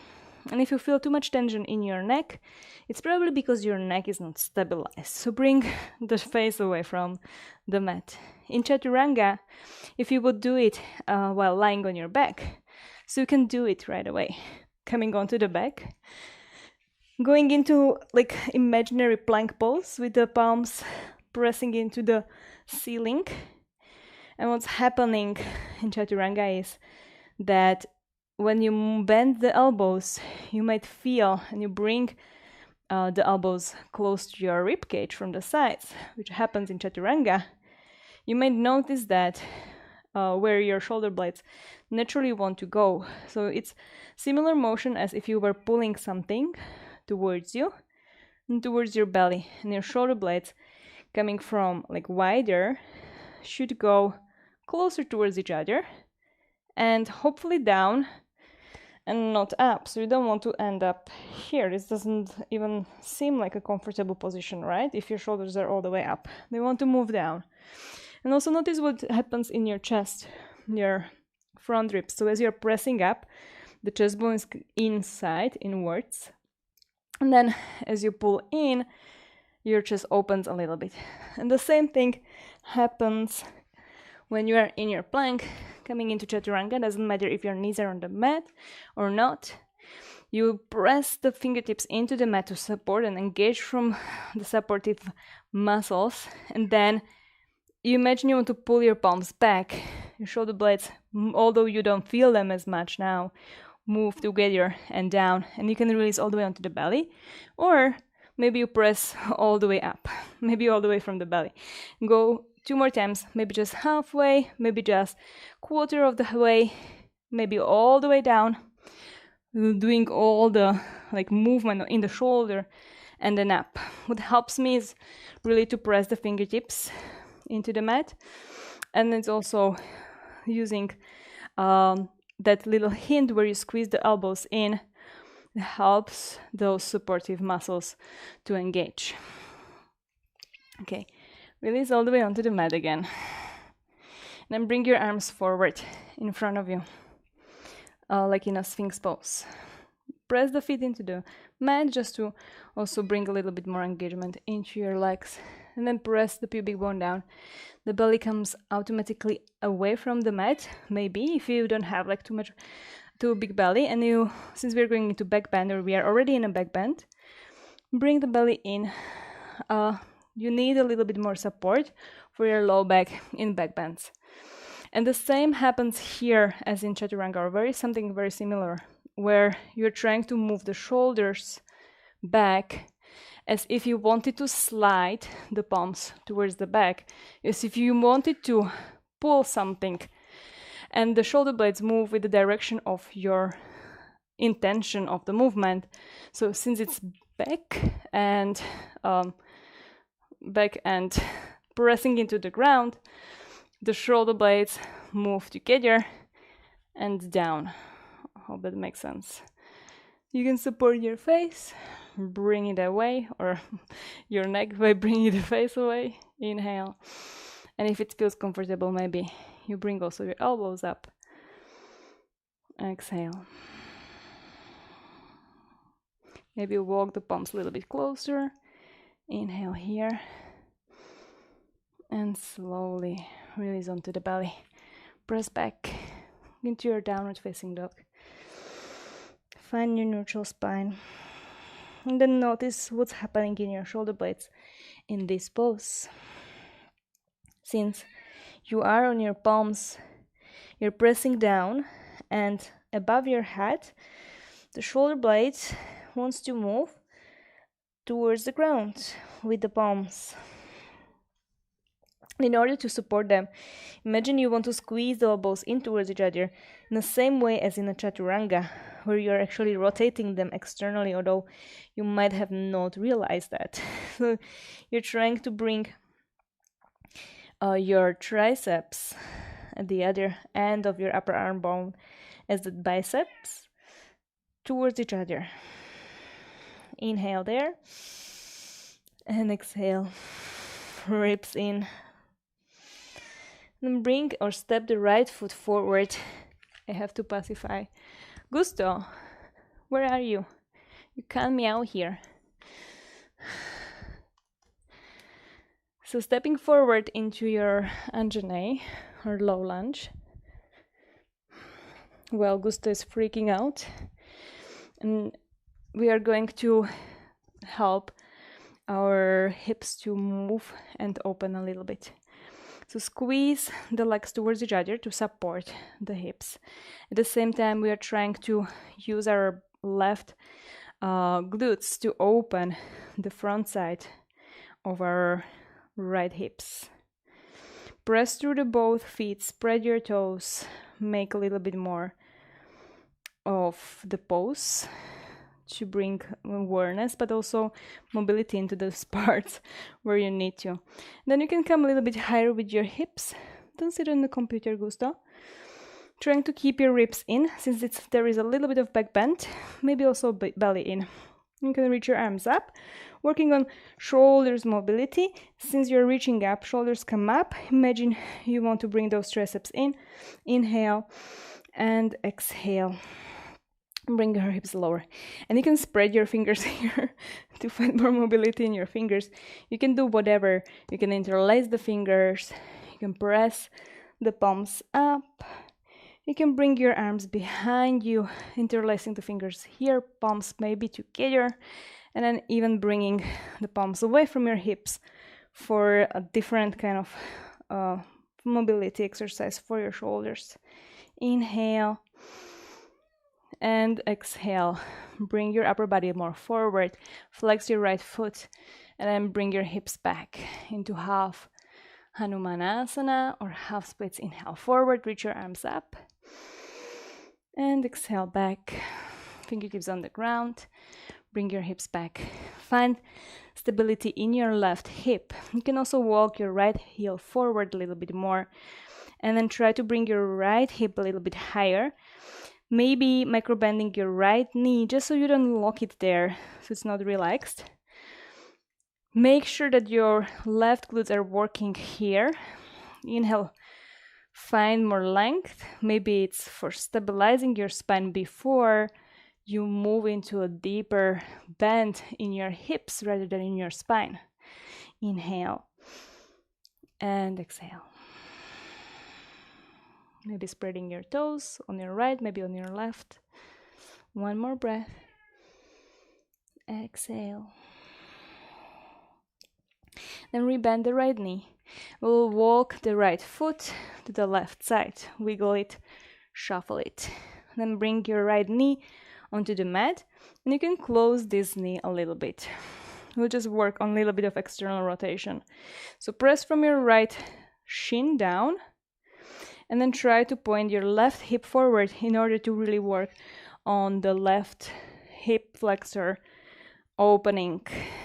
And if you feel too much tension in your neck, it's probably because your neck is not stabilized. So bring the face away from the mat. In Chaturanga, if you would do it while lying on your back, so you can do it right away. Coming onto the back, going into like imaginary plank pose with the palms pressing into the ceiling. And what's happening in Chaturanga is that when you bend the elbows, you might feel, and you bring the elbows close to your rib cage from the sides, which happens in Chaturanga, you might notice that where your shoulder blades naturally want to go. So it's similar motion as if you were pulling something towards you and towards your belly, and your shoulder blades coming from like wider should go closer towards each other and hopefully down and not up. So you don't want to end up here. This doesn't even seem like a comfortable position, right? If your shoulders are all the way up, they want to move down. And also notice what happens in your chest, your front ribs. So as you're pressing up, the chest bone is inside, inwards. And then as you pull in, your chest opens a little bit. And the same thing happens when you are in your plank, coming into Chaturanga. Doesn't matter if your knees are on the mat or not. You press the fingertips into the mat to support and engage from the supportive muscles. And then you imagine you want to pull your palms back. Your shoulder blades, although you don't feel them as much now, move together and down. And you can release all the way onto the belly. Or maybe you press all the way up. Maybe all the way from the belly. Go 2 more times. Maybe just halfway. Maybe just quarter of the way. Maybe all the way down. Doing all the like movement in the shoulder and then up. What helps me is really to press the fingertips into the mat, and it's also using that little hint where you squeeze the elbows in. It helps those supportive muscles to engage. Okay, release all the way onto the mat again. Then bring your arms forward in front of you, like in a Sphinx pose. Press the feet into the mat just to also bring a little bit more engagement into your legs. And then press the pubic bone down. The belly comes automatically away from the mat, maybe, if you don't have like too big belly. And you, since we're going into back bend, or we are already in a back bend, bring the belly in. You need a little bit more support for your low back in back bends. And the same happens here as in Chaturanga, or something very similar, where you're trying to move the shoulders back as if you wanted to slide the palms towards the back, as if you wanted to pull something, and the shoulder blades move with the direction of your intention of the movement. So since it's back and pressing into the ground, the shoulder blades move together and down. I hope that makes sense. You can support your face, bring it away, or your neck by bringing the face away. Inhale. And if it feels comfortable, maybe you bring also your elbows up. Exhale. Maybe walk the palms a little bit closer. Inhale here. And slowly release onto the belly. Press back into your downward facing dog. Find your neutral spine. And then notice what's happening in your shoulder blades in this pose. Since you are on your palms, you're pressing down, and above your head, the shoulder blade wants to move towards the ground with the palms. In order to support them, imagine you want to squeeze the elbows in towards each other in the same way as in a chaturanga, where you're actually rotating them externally, although you might have not realized that. So you're trying to bring your triceps at the other end of your upper arm bone as the biceps towards each other. Inhale there and exhale, ribs in. Then bring or step the right foot forward. I have to pacify. Gusto, where are you? You can't meow here. So stepping forward into your Anjaneyana or low lunge. Well, Gusto is freaking out. And we are going to help our hips to move and open a little bit. So squeeze the legs towards each other to support the hips. At the same time, we are trying to use our left glutes to open the front side of our right hips. Press through the both feet, spread your toes, make a little bit more of the pose to bring awareness, but also mobility into those parts where you need to. Then you can come a little bit higher with your hips. Don't sit on the computer, Gusto. Trying to keep your ribs in, since there is a little bit of back bend, maybe also belly in. You can reach your arms up, working on shoulders mobility. Since you're reaching up, shoulders come up. Imagine you want to bring those triceps in. Inhale and exhale. Bring your hips lower. And you can spread your fingers here to find more mobility in your fingers. You can do whatever. You can interlace the fingers. You can press the palms up. You can bring your arms behind you, interlacing the fingers here, palms maybe together, and then even bringing the palms away from your hips for a different kind of mobility exercise for your shoulders. Inhale and exhale. Bring your upper body more forward, flex your right foot, and then bring your hips back into half Hanumanasana or half splits. Inhale forward, reach your arms up. And exhale back, fingertips on the ground, bring your hips back. Find stability in your left hip. You can also walk your right heel forward a little bit more, and then try to bring your right hip a little bit higher. Maybe micro-bending your right knee, just so you don't lock it there, so it's not relaxed. Make sure that your left glutes are working here. Inhale. Find more length. Maybe it's for stabilizing your spine before you move into a deeper bend in your hips rather than in your spine. Inhale and exhale. Maybe spreading your toes on your right, maybe on your left. One more breath. Exhale. Then rebend the right knee. We'll walk the right foot to the left side. Wiggle it, shuffle it. Then bring your right knee onto the mat. And you can close this knee a little bit. We'll just work on a little bit of external rotation. So press from your right shin down. And then try to point your left hip forward in order to really work on the left hip flexor opening,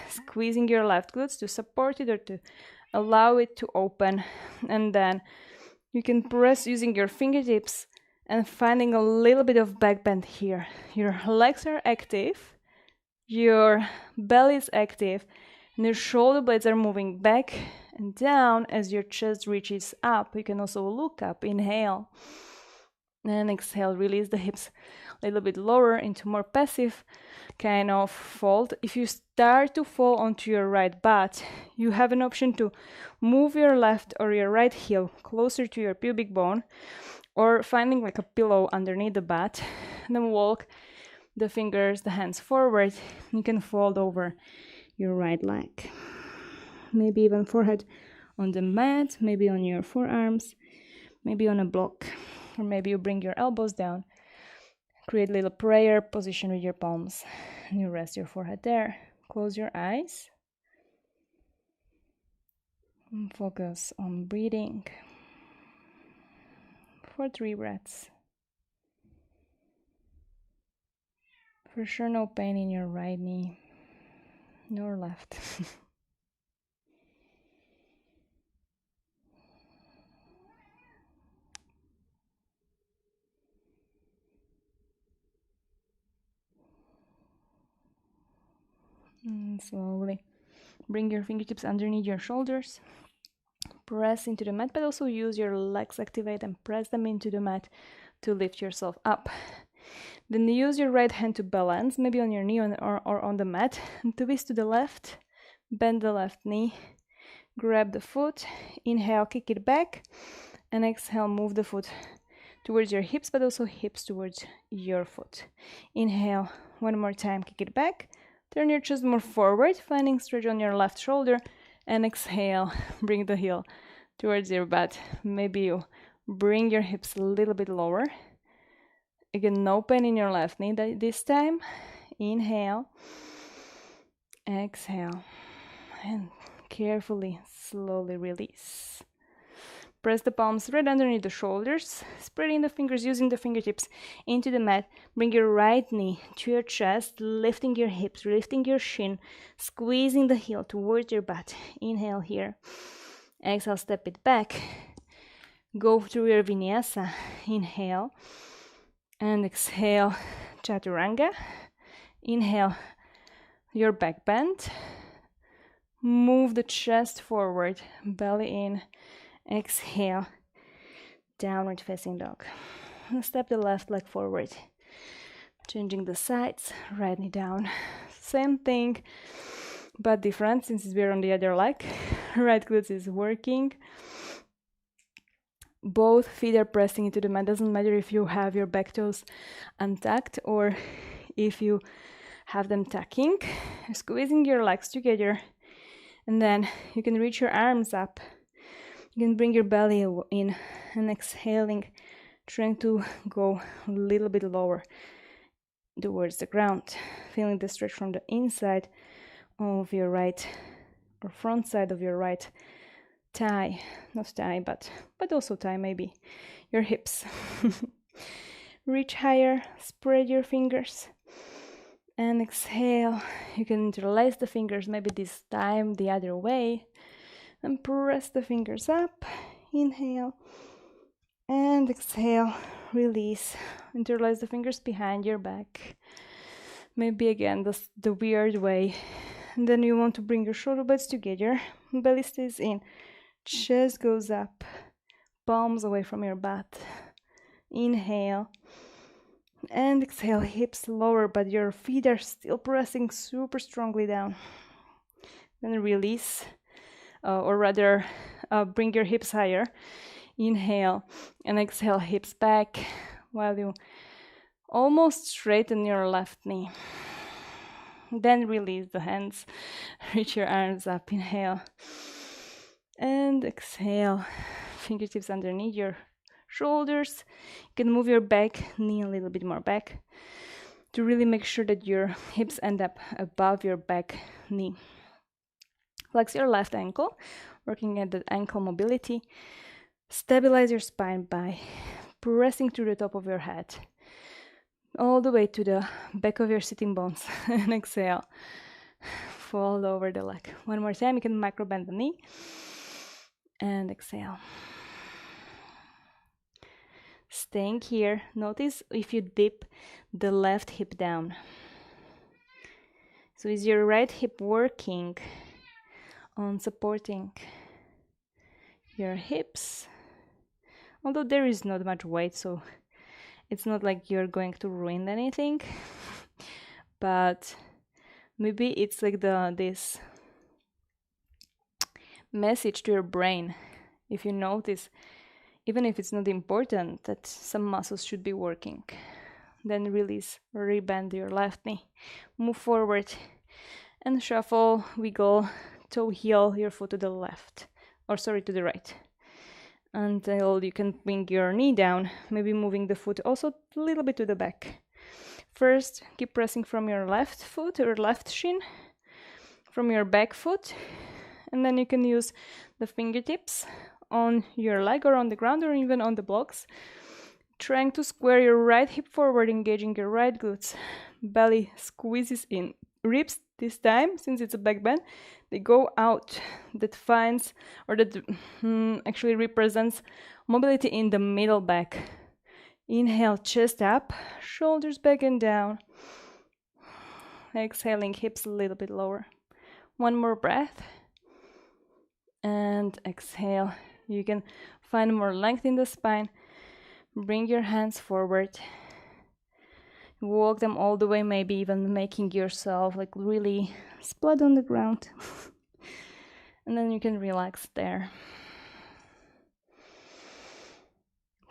squeezing your left glutes to support it or to allow it to open. And then you can press using your fingertips and finding a little bit of back bend here. Your legs are active, your belly is active, and your shoulder blades are moving back and down as your chest reaches up. You can also look up, inhale, and exhale, release the hips a little bit lower into more passive kind of fold. If you start to fall onto your right butt, you have an option to move your left or your right heel closer to your pubic bone, or finding like a pillow underneath the butt, and then walk the fingers, the hands forward. You can fold over your right leg, maybe even forehead on the mat, maybe on your forearms, maybe on a block, or maybe you bring your elbows down, create a little prayer position with your palms, and you rest your forehead there. Close your eyes and focus on breathing for 3 breaths. For sure, no pain in your right knee nor left. And slowly bring your fingertips underneath your shoulders. Press into the mat, but also use your legs, activate and press them into the mat to lift yourself up. Then use your right hand to balance, maybe on your knee or on the mat, and twist to the left, bend the left knee, grab the foot, inhale, kick it back, and exhale, move the foot towards your hips, but also hips towards your foot. Inhale, one more time, kick it back, turn your chest more forward, finding stretch on your left shoulder, and exhale, bring the heel towards your butt. Maybe you bring your hips a little bit lower. Again, no pain in your left knee this time. Inhale, exhale, and carefully, slowly release. Press the palms right underneath the shoulders, spreading the fingers, using the fingertips into the mat. Bring your right knee to your chest, lifting your hips, lifting your shin, squeezing the heel towards your butt. Inhale here. Exhale, step it back. Go through your vinyasa. Inhale. And exhale, chaturanga. Inhale, your back bend. Move the chest forward, belly in. Exhale, downward facing dog. Step the left leg forward, changing the sides, right knee down. Same thing, but different since we're on the other leg. Right glutes is working. Both feet are pressing into the mat. Doesn't matter if you have your back toes untucked or if you have them tucking. Squeezing your legs together, and then you can reach your arms up. You can bring your belly in and exhaling, trying to go a little bit lower towards the ground, feeling the stretch from the inside of your right or front side of your right thigh, not thigh, but also thigh, maybe your hips. Reach higher, spread your fingers, and exhale. You can interlace the fingers, maybe this time the other way, and press the fingers up. Inhale and exhale, release. Interlace the fingers behind your back, maybe again the weird way. And then you want to bring your shoulder blades together, belly stays in, chest goes up, palms away from your butt. Inhale and exhale, hips lower, but your feet are still pressing super strongly down. Then release, or rather bring your hips higher. Inhale and exhale, hips back while you almost straighten your left knee. Then release the hands, reach your arms up. Inhale and exhale, fingertips underneath your shoulders. You can move your back knee a little bit more back to really make sure that your hips end up above your back knee. Flex your left ankle, working at the ankle mobility. Stabilize your spine by pressing through the top of your head. all the way to the back of your sitting bones. And exhale, fold over the leg. One more time, you can micro bend the knee. And exhale. Staying here, notice if you dip the left hip down. So is your right hip working on supporting your hips? Although there is not much weight, so it's not like you're going to ruin anything. But maybe it's like this message to your brain, if you notice, even if it's not important, that some muscles should be working. Then release, rebend your left knee. Move forward and shuffle, wiggle, toe heel your foot to the left. Or sorry, to the right. Until you can bring your knee down, maybe moving the foot also a little bit to the back. First, keep pressing from your left foot or left shin, from your back foot, and then you can use the fingertips on your leg or on the ground or even on the blocks, trying to square your right hip forward, engaging your right glutes. Belly squeezes in. Ribs this time, since it's a back bend, they go out. That finds, or that actually represents mobility in the middle back. Inhale, chest up, shoulders back and down. Exhaling, hips a little bit lower. One more breath. And exhale. You can find more length in the spine. Bring your hands forward. Walk them all the way, maybe even making yourself like really splat on the ground. And then you can relax there.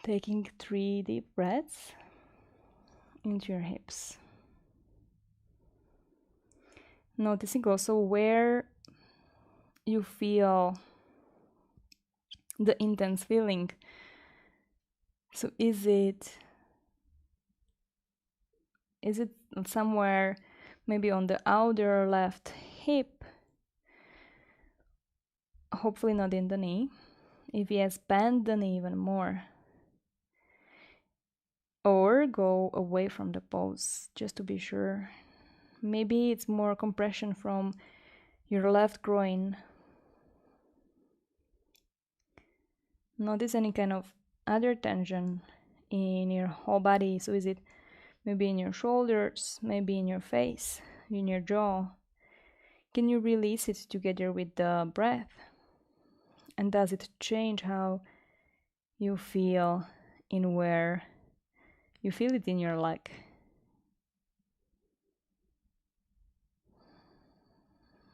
Taking 3 deep breaths into your hips. Noticing also where you feel the intense feeling. So is it somewhere maybe on the outer left hip? Hopefully not in the knee. If yes, bend the knee even more. Or go away from the pose, just to be sure. Maybe it's more compression from your left groin. Notice any kind of other tension in your whole body. So is it maybe in your shoulders, maybe in your face, in your jaw? Can you release it together with the breath? And does it change how you feel in where you feel it in your leg?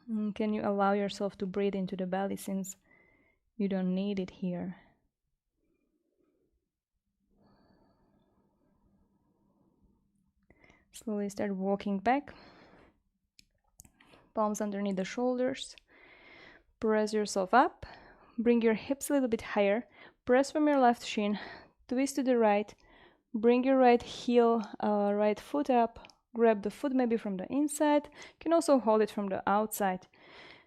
And can you allow yourself to breathe into the belly, since you don't need it here? Slowly start walking back. Palms underneath the shoulders. Press yourself up. Bring your hips a little bit higher. Press from your left shin. Twist to the right. Bring your right heel, right foot up. Grab the foot maybe from the inside. You can also hold it from the outside.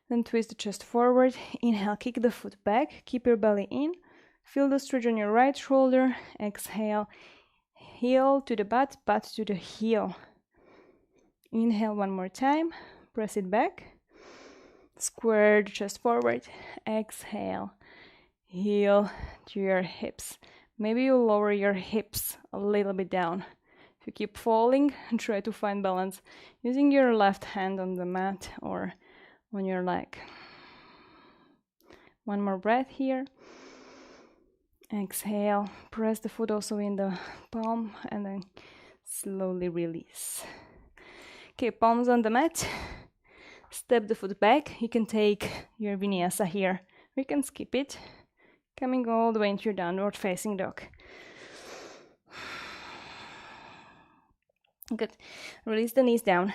Then twist the chest forward. Inhale, kick the foot back. Keep your belly in. Feel the stretch on your right shoulder. Exhale. Heel to the butt to the heel. Inhale one more time. Press it back. Square the chest forward. Exhale. Heel to your hips. Maybe you lower your hips a little bit down. If you keep falling, try to find balance using your left hand on the mat or on your leg. One more breath here. Exhale. Press the foot also in the palm and then slowly release. Okay, palms on the mat. Step the foot back. You can take your vinyasa here. We can skip it. Coming all the way into your downward facing dog. Good. Release the knees down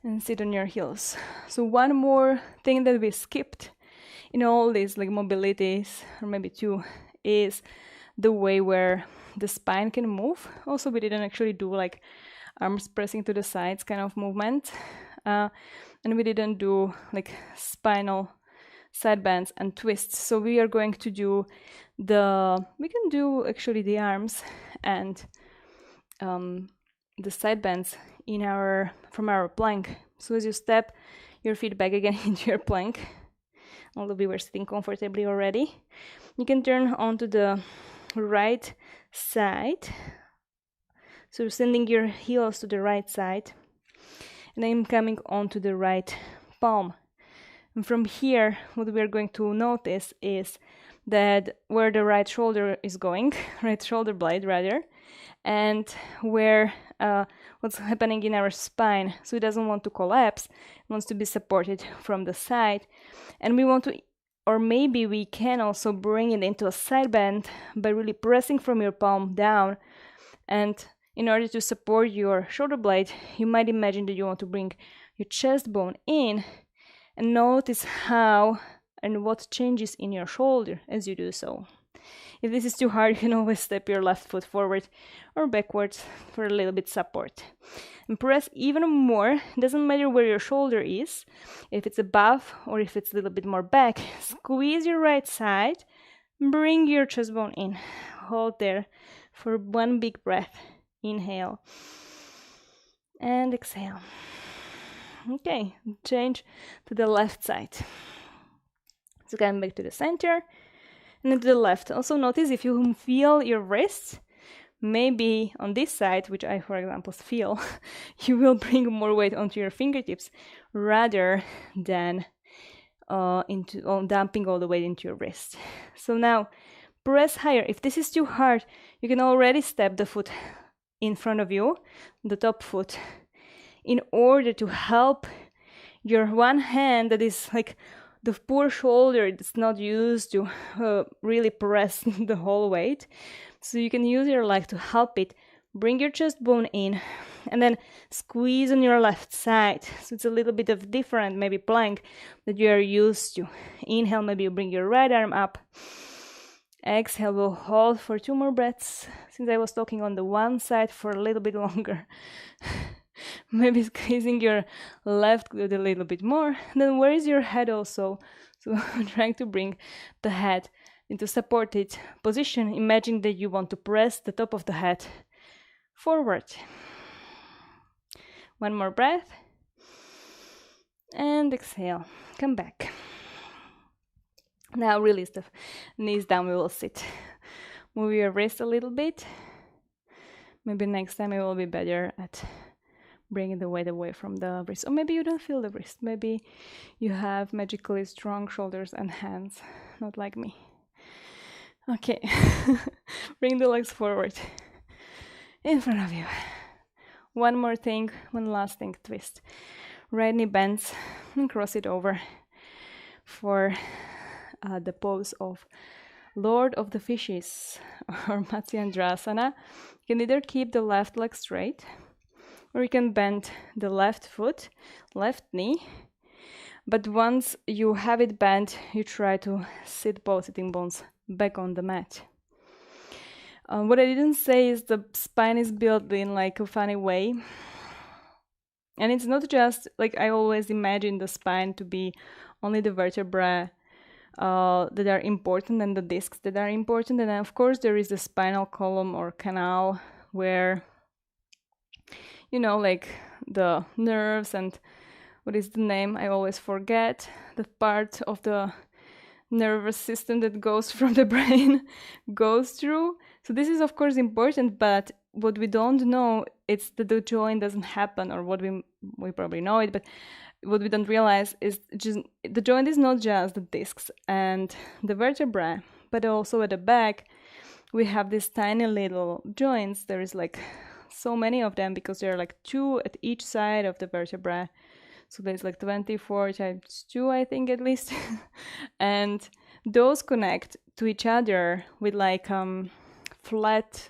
and sit on your heels. So one more thing that we skipped in all these like mobilities, or maybe two, is the way where the spine can move. Also, we didn't actually do like arms pressing to the sides kind of movement, and we didn't do like spinal side bends and twists. So we are going to do we can do actually the arms and the side bends from our plank. So as you step your feet back again into your plank, although we were sitting comfortably already, you can turn onto the right side. So sending your heels to the right side, and I'm coming onto the right palm. And from here, what we are going to notice is that where the right shoulder is going, right shoulder blade rather, and where what's happening in our spine. So it doesn't want to collapse, it wants to be supported from the side. And we want to, or maybe we can also bring it into a side bend by really pressing from your palm down. And in order to support your shoulder blade, you might imagine that you want to bring your chest bone in, and notice how and what changes in your shoulder as you do so. If this is too hard, you can always step your left foot forward or backwards for a little bit support. And press even more. It doesn't matter where your shoulder is, if it's above or if it's a little bit more back. Squeeze your right side, bring your chest bone in. Hold there for one big breath. Inhale and exhale. Okay, change to the left side. So come back to the center and then to the left. Also notice if you feel your wrists, maybe on this side, which I, for example, feel, you will bring more weight onto your fingertips rather than dumping all the weight into your wrist. So now press higher. If this is too hard, you can already step the foot in front of you, the top foot, in order to help your one hand that is like the poor shoulder that's not used to really press the whole weight. So you can use your leg to help it. Bring your chest bone in and then squeeze on your left side. So it's a little bit of different maybe plank that you are used to. Inhale, maybe you bring your right arm up. Exhale, we'll hold for 2 more breaths, since I was talking on the one side for a little bit longer. Maybe squeezing your left glute a little bit more. Then where is your head also? So trying to bring the head into supported position. Imagine that you want to press the top of the head forward. 1 more breath. And exhale. Come back. Now release the knees down, we will sit. Move your wrist a little bit. Maybe next time it will be better at bringing the weight away from the wrist. Or maybe you don't feel the wrist. Maybe you have magically strong shoulders and hands, not like me. Okay, bring the legs forward in front of you. One more thing, one last thing, twist. Right knee bends and cross it over for the pose of Lord of the Fishes or Matsyendrasana. You can either keep the left leg straight or you can bend the left foot, left knee. But once you have it bent, you try to sit both sitting bones back on the mat. What I didn't say is the spine is built in like a funny way. And it's not just like I always imagine the spine to be only the vertebrae that are important and the discs that are important. And then of course there is the spinal column or canal where, you know, like the nerves and what is the name? I always forget the part of the nervous system that goes from the brain goes through. So this is of course important, but what we don't know is that the joint doesn't happen, or what we probably know it, but what we don't realize is just the joint is not just the discs and the vertebrae, but also at the back we have these tiny little joints. There is like so many of them because there are like 2 at each side of the vertebrae. So there's like 24 times 2, I think, at least. And those connect to each other with like flat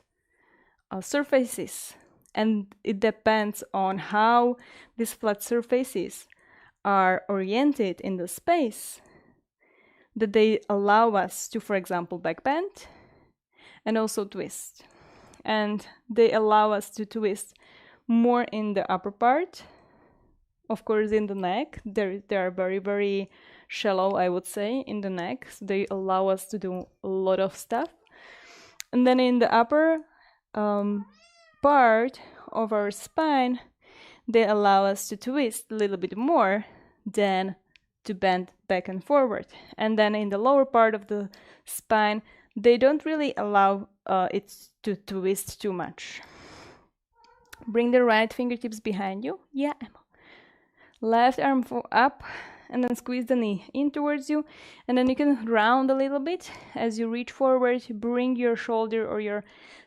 surfaces. And it depends on how these flat surfaces are oriented in the space that they allow us to, for example, backbend and also twist. And they allow us to twist more in the upper part. Of course, in the neck, they are very, very shallow, I would say, in the neck. So they allow us to do a lot of stuff. And then in the upper part of our spine, they allow us to twist a little bit more than to bend back and forward. And then in the lower part of the spine, they don't really allow it to twist too much. Bring the right fingertips behind you. Yeah, Emma. Left arm up, and then squeeze the knee in towards you. And then you can round a little bit as you reach forward. Bring your shoulder or your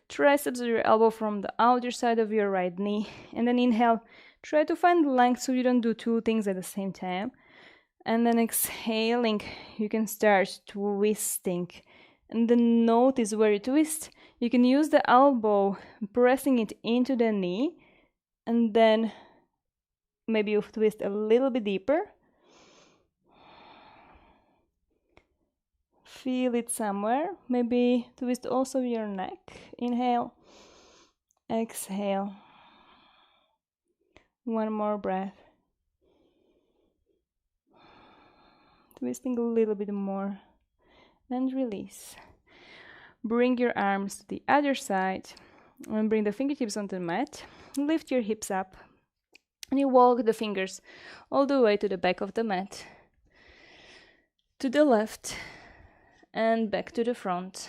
triceps or your elbow from the outer side of your right knee. And then inhale. Try to find length so you don't do two things at the same time. And then exhaling, you can start twisting. And then notice where you twist. You can use the elbow, pressing it into the knee. And then maybe you twist a little bit deeper. Feel it somewhere. Maybe twist also your neck. Inhale. Exhale. One more breath. Twisting a little bit more. And release. Bring your arms to the other side. And bring the fingertips onto the mat. Lift your hips up. And you walk the fingers all the way to the back of the mat. To the left. And back to the front.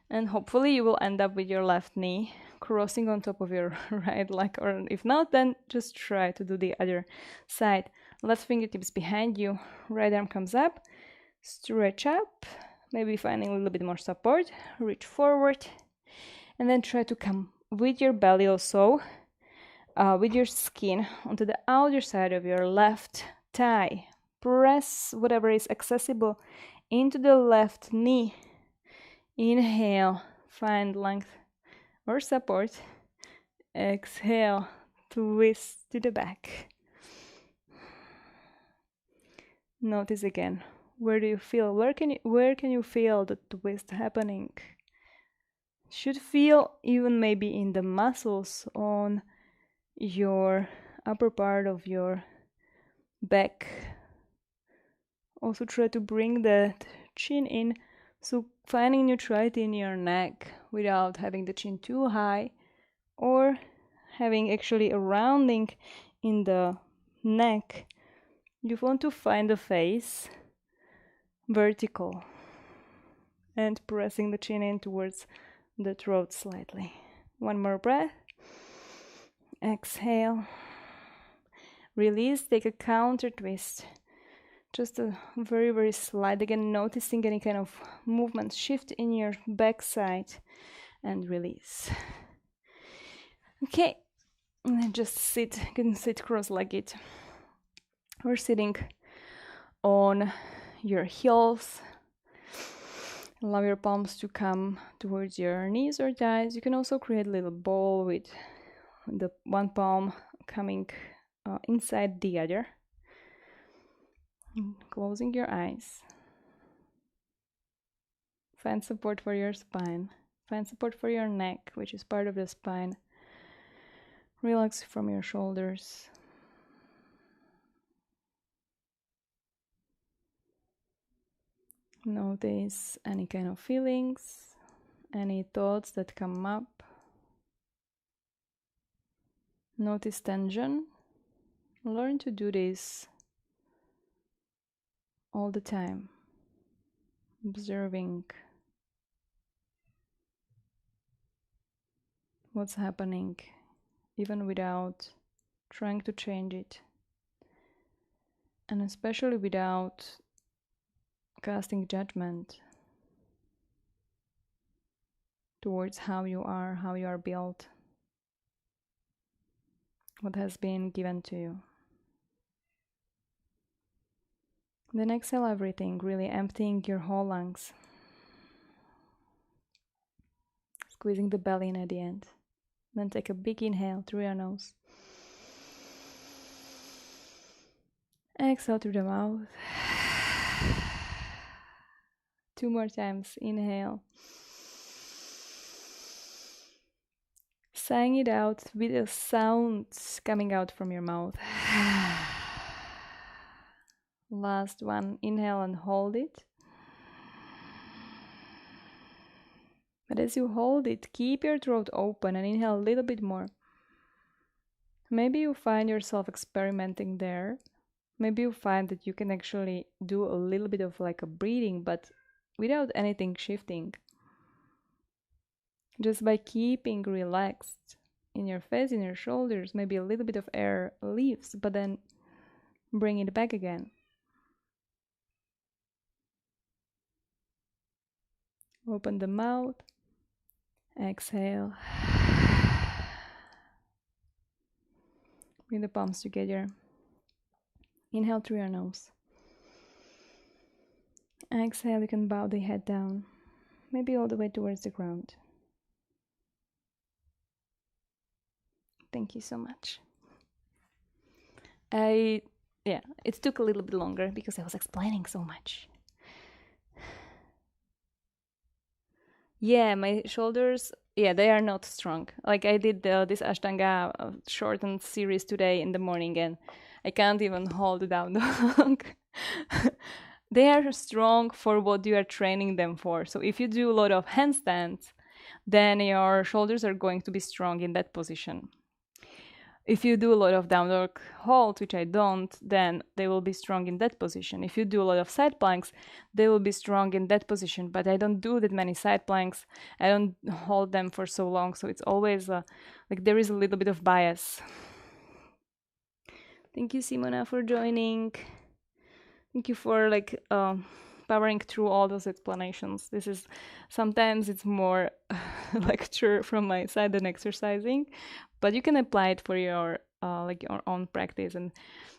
And hopefully you will end up with your left knee crossing on top of your right leg, or if not, then just try to do the other side. Left fingertips behind you, right arm comes up, stretch up, maybe finding a little bit more support, reach forward, and then try to come with your belly also, with your skin onto the outer side of your left thigh. Press whatever is accessible into the left knee. Inhale, find length or support. Exhale, twist to the back. Notice again, where do you feel? Where can you feel the twist happening? Should feel even maybe in the muscles on your upper part of your back. Also try to bring that chin in, so finding neutrality in your neck without having the chin too high or having actually a rounding in the neck. You want to find the face vertical and pressing the chin in towards the throat slightly. One more breath. Exhale. Release, take a counter twist. Just a very, very slight. Again, noticing any kind of movement, shift in your backside, and release. Okay, and then just sit. You can sit cross-legged or sitting on your heels. Allow your palms to come towards your knees or thighs. You can also create a little ball with the one palm coming inside the other. Closing your eyes. Find support for your spine. Find support for your neck, which is part of the spine. Relax from your shoulders. Notice any kind of feelings, any thoughts that come up. Notice tension. Learn to do this all the time, observing what's happening, even without trying to change it, and especially without casting judgment towards how you are built, what has been given to you. Then exhale everything, really emptying your whole lungs. Squeezing the belly in at the end. Then take a big inhale through your nose. Exhale through the mouth. 2 more times. Inhale. Sighing it out with the sounds coming out from your mouth. Last one. Inhale and hold it. But as you hold it, keep your throat open and inhale a little bit more. Maybe you find yourself experimenting there. Maybe you find that you can actually do a little bit of like a breathing, but without anything shifting. Just by keeping relaxed in your face, in your shoulders, maybe a little bit of air leaves, but then bring it back again. Open the mouth. Exhale. Bring the palms together. Inhale through your nose. Exhale, you can bow the head down, maybe all the way towards the ground. Thank you so much. It took a little bit longer because I was explaining so much. Yeah, my shoulders, they are not strong. Like I did this Ashtanga shortened series today in the morning and I can't even hold down dog. They are strong for what you are training them for. So if you do a lot of handstands, then your shoulders are going to be strong in that position. If you do a lot of down dog hold, which I don't, then they will be strong in that position. If you do a lot of side planks, they will be strong in that position. But I don't do that many side planks. I don't hold them for so long. So it's always like there is a little bit of bias. Thank you, Simona, for joining. Thank you for powering through all those explanations. This is sometimes it's more lecture from my side than exercising, but you can apply it for your your own practice. And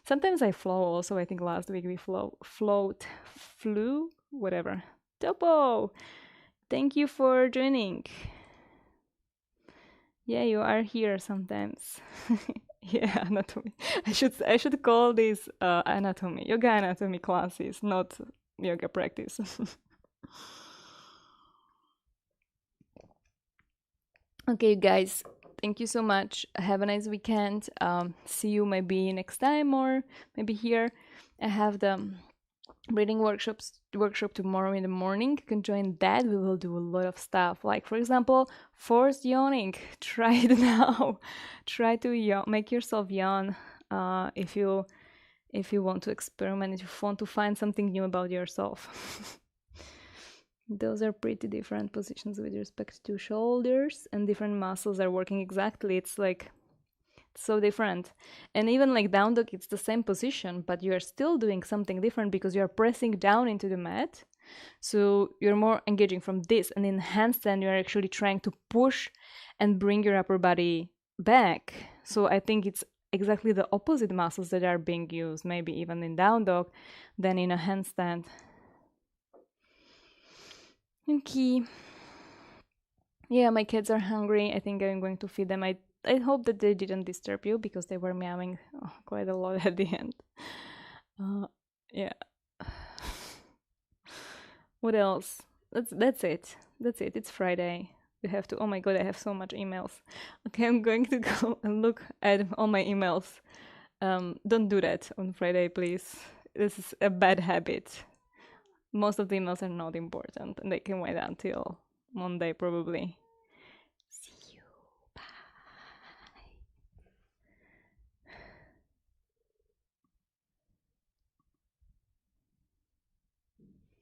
sometimes I flow also. I think last week we flew, whatever. Topo, thank you for joining. Yeah, you are here sometimes. Yeah, anatomy. I should call this anatomy, yoga anatomy classes, not yoga practice. Okay, you guys, thank you so much. Have a nice weekend. See you maybe next time or maybe here. I have the breathing workshop tomorrow in the morning. You can join that. We will do a lot of stuff. Like for example, forced yawning. Try it now. Try to make yourself yawn if you want to experiment, if you want to find something new about yourself. Those are pretty different positions with respect to shoulders, and different muscles are working exactly. It's like so different. And even like down dog, it's the same position, but you are still doing something different because you are pressing down into the mat. So you're more engaging from this. And in handstand, you're actually trying to push and bring your upper body back. So I think it's exactly the opposite muscles that are being used, maybe even in down dog, than in a handstand. Okay. Yeah, my kids are hungry. I think I'm going to feed them. I hope that they didn't disturb you because they were meowing quite a lot at the end. Yeah. What else? That's it. That's it. It's Friday. We have to. Oh my god, I have so much emails. Okay, I'm going to go and look at all my emails. Don't do that on Friday, please. This is a bad habit. Most of the emails are not important and they can wait until Monday probably.